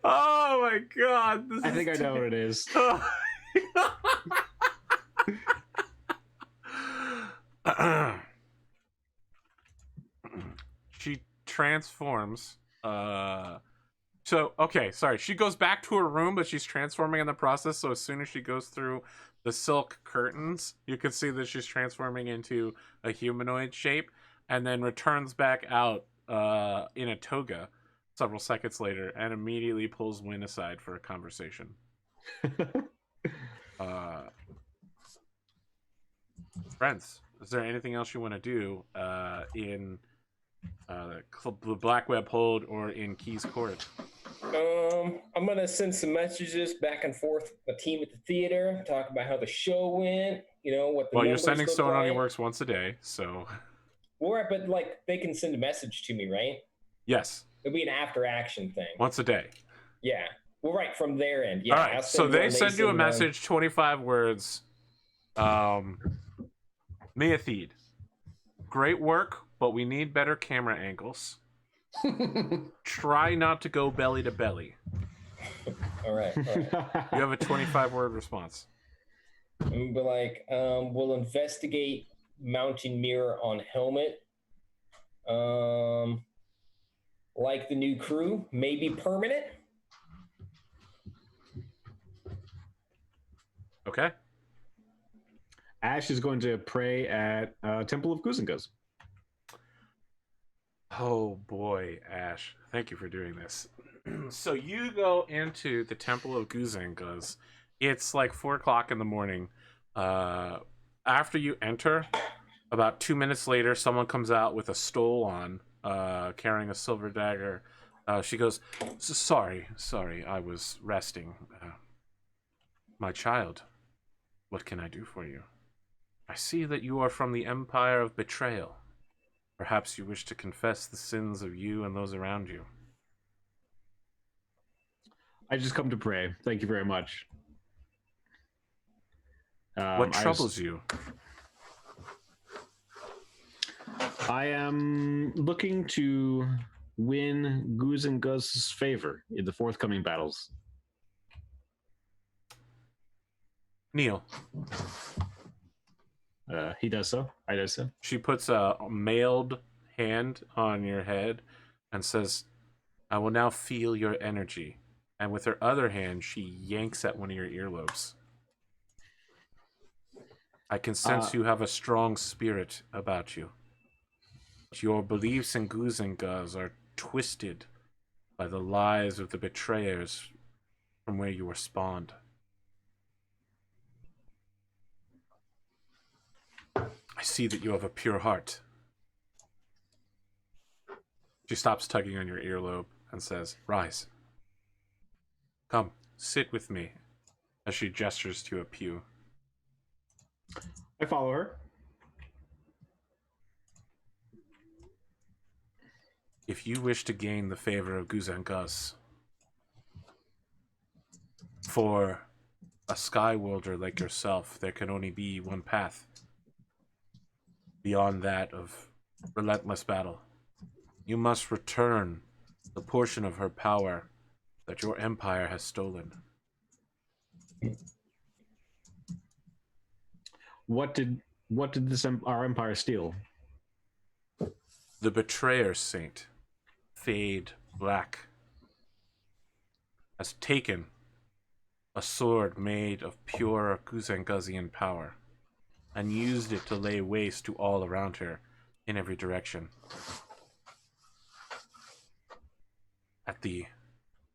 Speaker 1: Oh my god!
Speaker 2: I think I know what it is.
Speaker 1: She transforms. Okay, sorry. She goes back to her room, but she's transforming in the process. So as soon as she goes through the silk curtains, you can see that she's transforming into a humanoid shape, and then returns back out in a toga several seconds later, and immediately pulls Wynn aside for a conversation. Friends, is there anything else you want to do in the Black Web Hold or in Key's Court?
Speaker 3: I'm gonna send some messages back and forth with the team at the theater, talk about how the show went. What the
Speaker 1: Well, you're
Speaker 3: numbers
Speaker 1: sending
Speaker 3: look
Speaker 1: Stone on
Speaker 3: like.
Speaker 1: your works once a day, so
Speaker 3: Or, but like they can send a message to me, right?
Speaker 1: yes,
Speaker 3: It'll be an after action thing.
Speaker 1: once a day.
Speaker 3: Yeah. Well, right from their end. Yeah.
Speaker 1: All right,
Speaker 3: I'll
Speaker 1: so
Speaker 3: send
Speaker 1: they
Speaker 3: one,
Speaker 1: send you a
Speaker 3: one.
Speaker 1: message, 25 words. MeaThead, great work, but we need better camera angles. Try not to go belly to belly.
Speaker 3: All right.
Speaker 1: You have a 25-word response.
Speaker 3: I'm gonna be like, we'll investigate mounting mirror on helmet. Like the new crew, maybe permanent.
Speaker 1: Okay.
Speaker 2: Ashe is going to pray at Temple of Kuzengos.
Speaker 1: Oh boy, Ash. Thank you for doing this. So you go into the Temple of Guzangas. It's like 4 o'clock in the morning. After you enter, about 2 minutes later, someone comes out with a stole on, carrying a silver dagger. She goes, sorry, I was resting. My child, what can I do for you? I see that you are from the Empire of Betrayal. Perhaps you wish to confess the sins of you and those around you.
Speaker 2: I just come to pray. Thank you very much.
Speaker 1: What troubles you?
Speaker 2: I am looking to win Goose and Guz's favor in the forthcoming battles.
Speaker 1: Neil.
Speaker 2: He does so. I do so.
Speaker 1: She puts a mailed hand on your head and says, I will now feel your energy. And with her other hand, she yanks at one of your earlobes. I can sense you have a strong spirit about you. Your beliefs in Goose and Guz are twisted by the lies of the betrayers from where you were spawned. I see that you have a pure heart. She stops tugging on your earlobe and says, rise. Come, sit with me, as she gestures to a pew.
Speaker 2: I follow her.
Speaker 1: If you wish to gain the favor of Guzangas, for a Skyworlder like yourself, there can only be one path. Beyond that of relentless battle. You must return the portion of her power that your empire has stolen.
Speaker 2: What did our empire steal?
Speaker 1: The betrayer saint, Fade Black, has taken a sword made of pure Guzangazian power and used it to lay waste to all around her in every direction. At the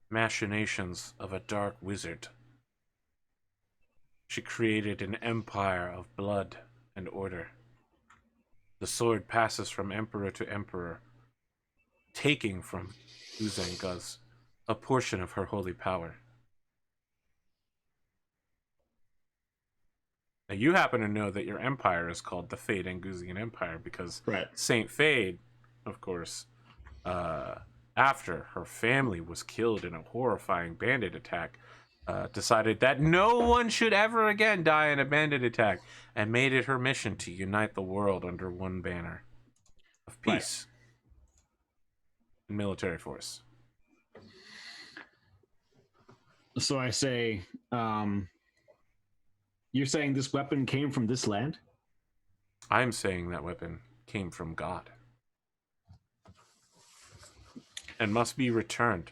Speaker 1: machinations of a dark wizard, she created an empire of blood and order. The sword passes from emperor to emperor, taking from Guzangaz a portion of her holy power. Now, you happen to know that your empire is called the Fade Anguzian Empire because Saint Fade, of course, after her family was killed in a horrifying bandit attack, decided that no one should ever again die in a bandit attack and made it her mission to unite the world under one banner of peace and military force.
Speaker 2: So I say, you're saying this weapon came from this land?
Speaker 1: I'm saying that weapon came from God and must be returned.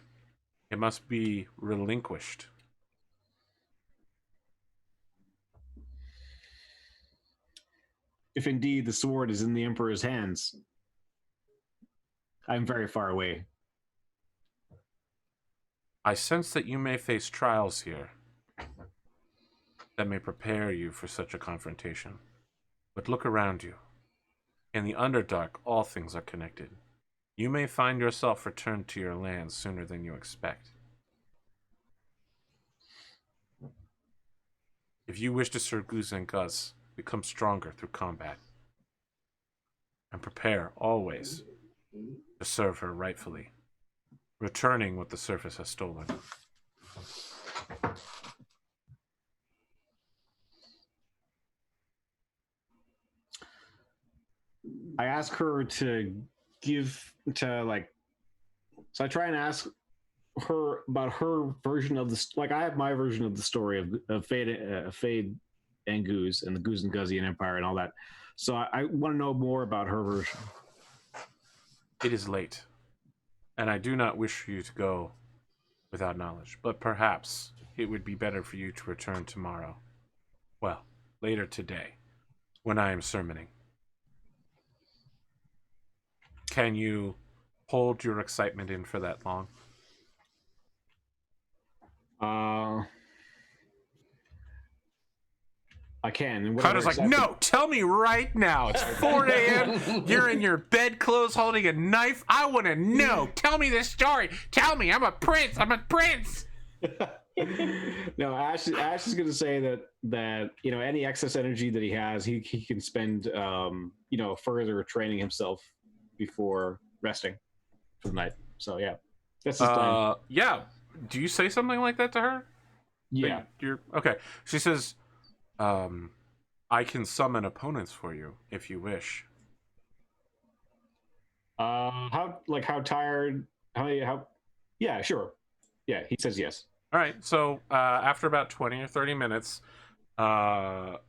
Speaker 1: It must be relinquished.
Speaker 2: If indeed the sword is in the Emperor's hands, I'm very far away.
Speaker 1: I sense that you may face trials here that may prepare you for such a confrontation. But look around you. In the Underdark, all things are connected. You may find yourself returned to your land sooner than you expect. If you wish to serve Guz and Guz, become stronger through combat. And prepare, always, to serve her rightfully, returning what the surface has stolen.
Speaker 2: I ask her to so I try and ask her about her version of this. Like, I have my version of the story of Fade and Goose and the Goose and Guzian Empire and all that. So I want to know more about her version.
Speaker 1: It is late, and I do not wish for you to go without knowledge, but perhaps it would be better for you to return tomorrow. Well, later today, when I am sermoning. Can you hold your excitement in for that long.
Speaker 2: I can. And
Speaker 1: Connor's like,
Speaker 2: whatever
Speaker 1: no, tell me right now. It's 4 a.m. You're in your bedclothes holding a knife. I want to know. Tell me this story. Tell me. I'm a prince. I'm a prince.
Speaker 2: No, Ashe is going to say that any excess energy that he has, he can spend further training himself before resting for the night. So yeah, that's his plan.
Speaker 1: Yeah. Do you say something like that to her?
Speaker 2: Yeah.
Speaker 1: You're okay. She says, I can summon opponents for you if you wish.
Speaker 2: How tired? How? Yeah, sure. Yeah, he says yes.
Speaker 1: All right. So after about 20 or 30 minutes, a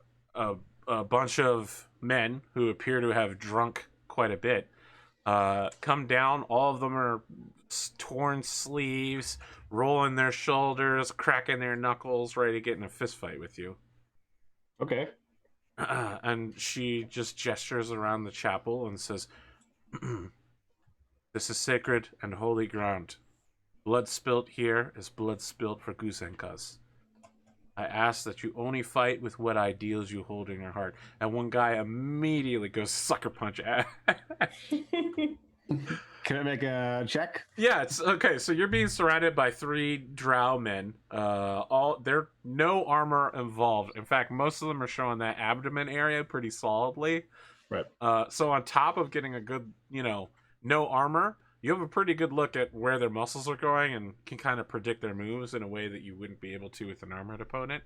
Speaker 1: bunch of men who appear to have drunk quite a bit come down. All of them are torn sleeves, rolling their shoulders, cracking their knuckles, ready to get in a fist fight with you.
Speaker 2: Okay.
Speaker 1: And she just gestures around the chapel and says, this is sacred and holy ground. Blood spilt here is blood spilt for Gusenkas. I ask that you only fight with what ideals you hold in your heart. And one guy immediately goes sucker punch at.
Speaker 2: Can I make a check?
Speaker 1: Yeah, it's okay. So you're being surrounded by 3 drow men. There no armor involved. In fact, most of them are showing that abdomen area pretty solidly.
Speaker 2: Right.
Speaker 1: So on top of getting a good, no armor, you have a pretty good look at where their muscles are going and can kind of predict their moves in a way that you wouldn't be able to with an armored opponent.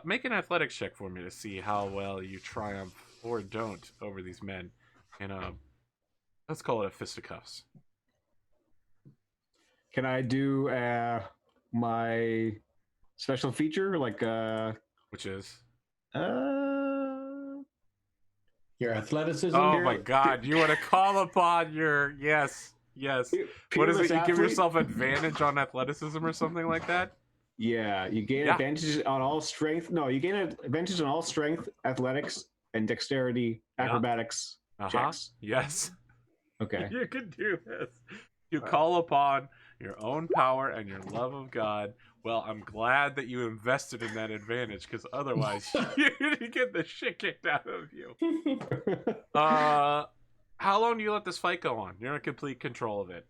Speaker 1: Make an athletics check for me to see how well you triumph or don't over these men in a, let's call it a fisticuffs.
Speaker 2: Can I do my special feature
Speaker 1: Which is?
Speaker 5: Your athleticism.
Speaker 1: Oh my God! You want to call upon your yes. What is it? You give yourself advantage on athleticism or something like that?
Speaker 2: Yeah, you gain advantage on all strength. No, you gain advantage on all strength, athletics, and dexterity, acrobatics checks.
Speaker 1: Yes.
Speaker 2: Okay.
Speaker 1: You can do this. You call upon your own power and your love of God. Well, I'm glad that you invested in that advantage, because otherwise you'd get the shit kicked out of you. How long do you let this fight go on? You're in complete control of it.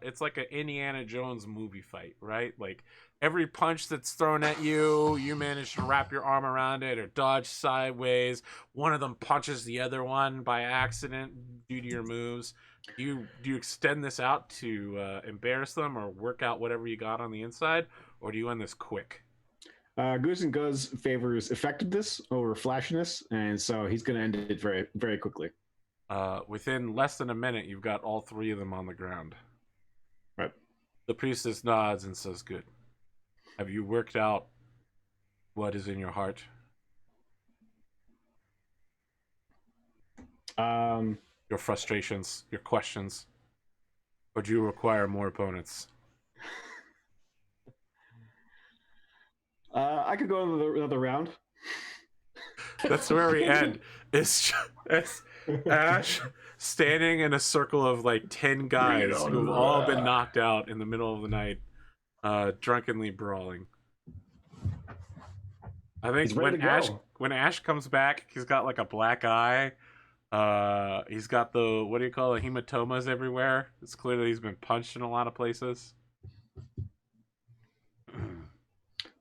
Speaker 1: It's like an Indiana Jones movie fight, right? Like every punch that's thrown at you, you manage to wrap your arm around it or dodge sideways. One of them punches the other one by accident due to your moves. Do you extend this out to embarrass them or work out whatever you got on the inside, or do you end this quick?
Speaker 2: Goose and Guz favors effectiveness over flashiness, and so he's going to end it very, very quickly.
Speaker 1: Within less than a minute, you've got all 3 of them on the ground.
Speaker 2: Right.
Speaker 1: The priestess nods and says, good. Have you worked out what is in your heart? Your frustrations, your questions, or do you require more opponents?
Speaker 2: I could go another round.
Speaker 1: That's where we end. It's Ashe standing in a circle of like 10 guys who've all been knocked out in the middle of the night, drunkenly brawling. I think when Ashe comes back, he's got like a black eye. He's got the, what do you call it, hematomas everywhere. It's clear that he's been punched in a lot of places.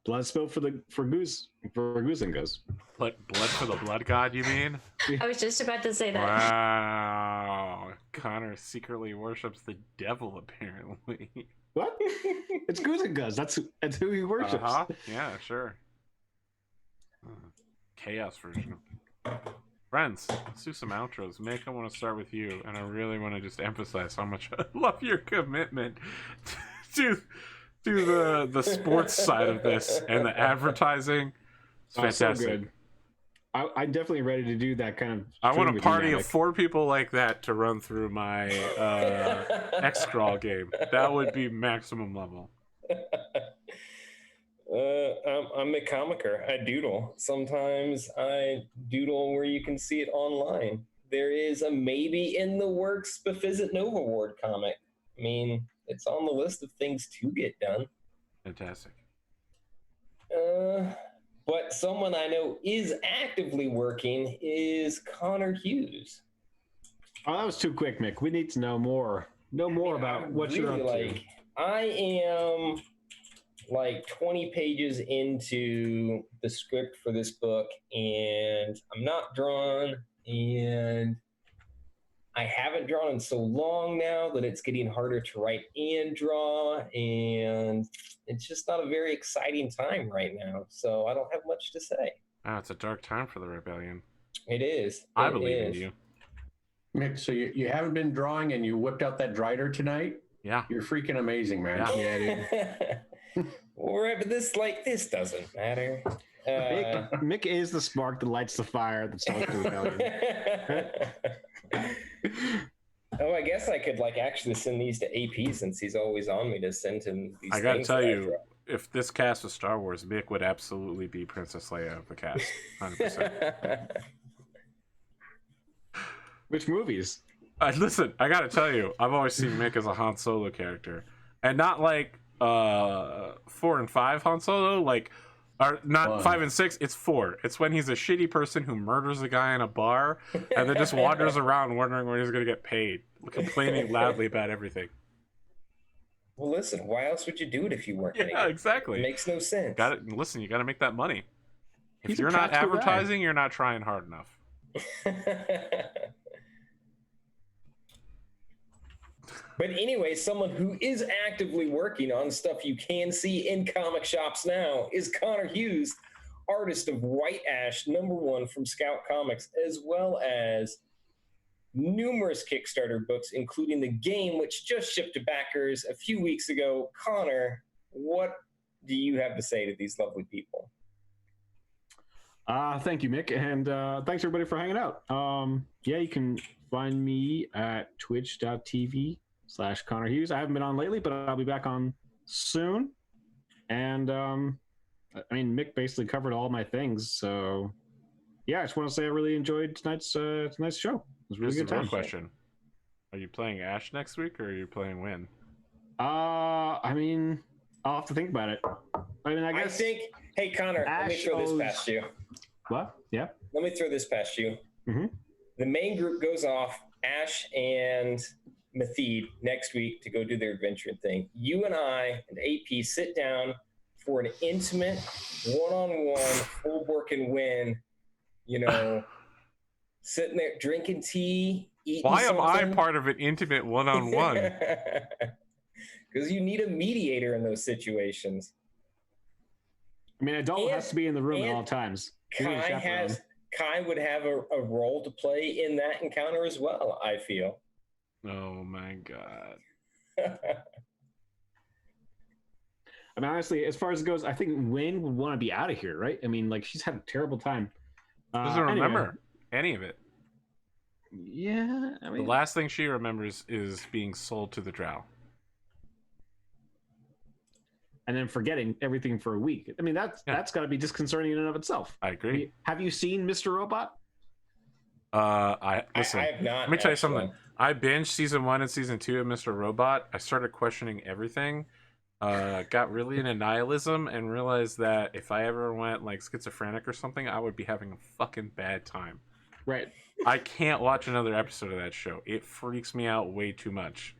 Speaker 2: Blood spilled for Goose and Guz.
Speaker 1: Blood for the blood god, you mean?
Speaker 4: I was just about to say that.
Speaker 1: Wow. Connor secretly worships the devil, apparently.
Speaker 2: What? It's Goose and Guz. That's who he worships.
Speaker 1: Yeah, sure. Chaos version. Friends, let's do some outros. Mick, I want to start with you, and I really want to just emphasize how much I love your commitment to the sports side of this and the advertising. It's fantastic.
Speaker 2: So good. I'm definitely ready to do that kind of.
Speaker 1: I want a party of 4 people like that to run through my X-Crawl game. That would be maximum level.
Speaker 3: I'm McComicker. I doodle. Sometimes I doodle where you can see it online. there is a maybe in the works Bephysit Nova Ward comic. I mean, it's on the list of things to get done.
Speaker 1: Fantastic.
Speaker 3: But someone I know is actively working is Hughes.
Speaker 2: Oh, that was too quick, Mick. We need to know more. About what you're up to.
Speaker 3: I am like 20 pages into the script for this book, and I'm not drawn, and I haven't drawn in so long now that it's getting harder to write and draw, and it's just not a very exciting time right now. So I don't have much to say.
Speaker 1: Ah, it's a dark time for the rebellion.
Speaker 3: It is.
Speaker 1: I believe in you.
Speaker 5: Mick, so you haven't been drawing and you whipped out that Drider tonight?
Speaker 1: Yeah.
Speaker 5: You're freaking amazing, man.
Speaker 1: Yeah.
Speaker 3: Dude. Right, but this doesn't matter.
Speaker 2: Mick is the spark that lights the fire that starts the rebellion.
Speaker 3: Oh, I guess I could actually send these to AP since he's always on me to send him these.
Speaker 1: I gotta tell you, if this cast was Star Wars, Mick would absolutely be Princess Leia of the cast, 100%.
Speaker 2: Which movies?
Speaker 1: Listen, I gotta tell you, I've always seen Mick as a Han Solo character, and not like 4 and 5 Han Solo, or not 5 and 6. It's 4. It's when he's a shitty person who murders a guy in a bar and then just wanders around wondering when he's gonna get paid, complaining loudly about everything.
Speaker 3: Well, listen, why else would you do it if you weren't?
Speaker 1: Yeah, exactly.
Speaker 3: It makes no sense.
Speaker 1: Listen, you gotta make that money. If
Speaker 2: He's a
Speaker 1: you're not
Speaker 2: practical guy.
Speaker 1: advertising, you're not trying hard enough.
Speaker 3: But anyway, someone who is actively working on stuff you can see in comic shops now is Hughes, artist of White Ash #1 from Scout Comics, as well as numerous Kickstarter books, including the game, which just shipped to backers a few weeks ago. Connor, what do you have to say to these lovely people?
Speaker 2: Thank you, Mick, and thanks everybody for hanging out. Yeah, you can find me at twitch.tv/ConnorHughes. I haven't been on lately, but I'll be back on soon. And I mean, Mick basically covered all my things, so yeah, I just want to say I really enjoyed tonight's show. It was a really good time.
Speaker 1: Question: are you playing Ashe next week, or are you playing Win?
Speaker 2: I mean, I'll have to think about it. I mean, I guess.
Speaker 3: Hey, Connor, let me throw this past you.
Speaker 2: What? Yeah.
Speaker 3: Let me throw this past you.
Speaker 2: Mm-hmm.
Speaker 3: The main group goes off, Ashe and MeaThead, next week to go do their adventuring thing. You and I and AP sit down for an intimate, one-on-one, full working win. Sitting there drinking tea, eating
Speaker 1: Why
Speaker 3: something.
Speaker 1: am I part of an intimate one-on-one?
Speaker 3: Because you need a mediator in those situations.
Speaker 2: I mean, adult has to be in the room at all times.
Speaker 3: Kai would have a role to play in that encounter as well, I feel.
Speaker 1: Oh my god.
Speaker 2: I mean, honestly, as far as it goes, I think Wynn would want to be out of here, right? I mean, she's had a terrible time.
Speaker 1: Doesn't remember any of it.
Speaker 2: Yeah, I mean,
Speaker 1: the last thing she remembers is being sold to the Drow.
Speaker 2: And then forgetting everything for a week. I mean, that's got to be disconcerting in and of itself.
Speaker 1: I agree.
Speaker 2: Have you seen Mr. Robot?
Speaker 1: I have not. Let me tell you something. I binged season 1 and season 2 of Mr. Robot. I started questioning everything. Got really into nihilism and realized that if I ever went schizophrenic or something, I would be having a fucking bad time.
Speaker 2: Right.
Speaker 1: I can't watch another episode of that show. It freaks me out way too much.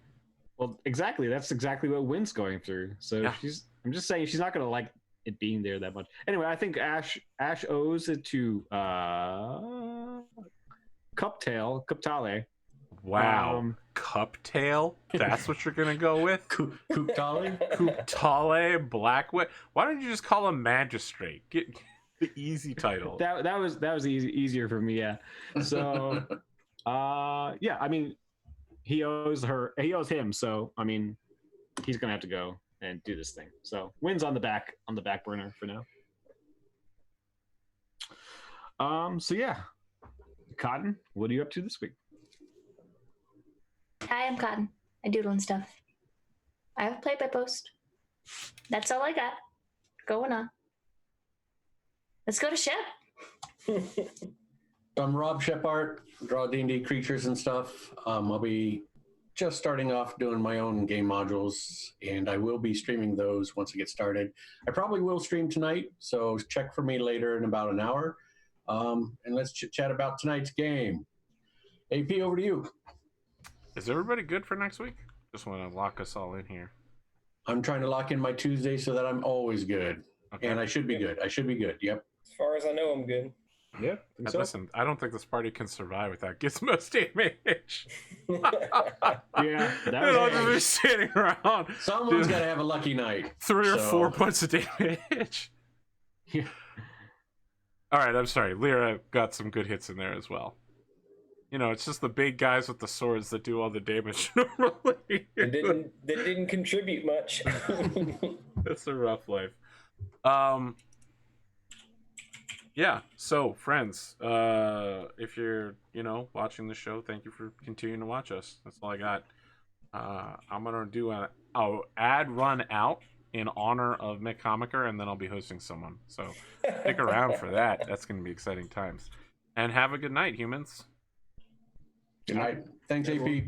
Speaker 2: Well, exactly. That's exactly what Wynn's going through. So
Speaker 1: yeah.
Speaker 2: I'm just saying she's not going to like it being there that much. Anyway, I think Ashe owes it to Cuptale.
Speaker 1: Wow. Cuptail? That's what you're gonna go with? Cuptale Blackwit. Why don't you just call him Magistrate? Get the easy title.
Speaker 2: That was easier for me, yeah. So yeah, I mean he owes him, so I mean he's gonna have to go and do this thing. So Wynn's on the back burner for now. So yeah. Cotton, what are you up to this week?
Speaker 4: Hi, I'm Cotton. I doodle and stuff. I have a play-by-post. That's all I got going on. Let's go to Shep.
Speaker 5: I'm robSHEPart, draw D&D creatures and stuff. I'll be just starting off doing my own game modules, and I will be streaming those once I get started. I probably will stream tonight, so check for me later in about an hour. And let's chat about tonight's game. AP, over to you.
Speaker 1: Is everybody good for next week? Just want to lock us all in here.
Speaker 5: I'm trying to lock in my Tuesday so that I'm always good.
Speaker 1: Okay.
Speaker 5: And I should be good. I should be good. Yep.
Speaker 3: As far as I know, I'm good.
Speaker 2: Yeah. think so.
Speaker 1: Listen, I don't think this party can survive without Gizmo's damage.
Speaker 2: Yeah. That
Speaker 1: They'll
Speaker 2: was
Speaker 1: just be standing around.
Speaker 5: Someone's got to have a lucky night.
Speaker 1: 3 or
Speaker 5: So-
Speaker 1: 4 points of damage.
Speaker 2: Yeah.
Speaker 1: All right, I'm sorry. Lyra got some good hits in there as well. You know, it's just the big guys with the swords that do all the damage normally.
Speaker 3: They didn't contribute much.
Speaker 1: It's a rough life. Yeah, so friends, if you're, watching the show, thank you for continuing to watch us. That's all I got. I'm gonna do a ad run out in honor of McComicker, and then I'll be hosting someone. So stick around for that. That's gonna be exciting times. And have a good night, humans.
Speaker 5: Good night. Thanks, AP.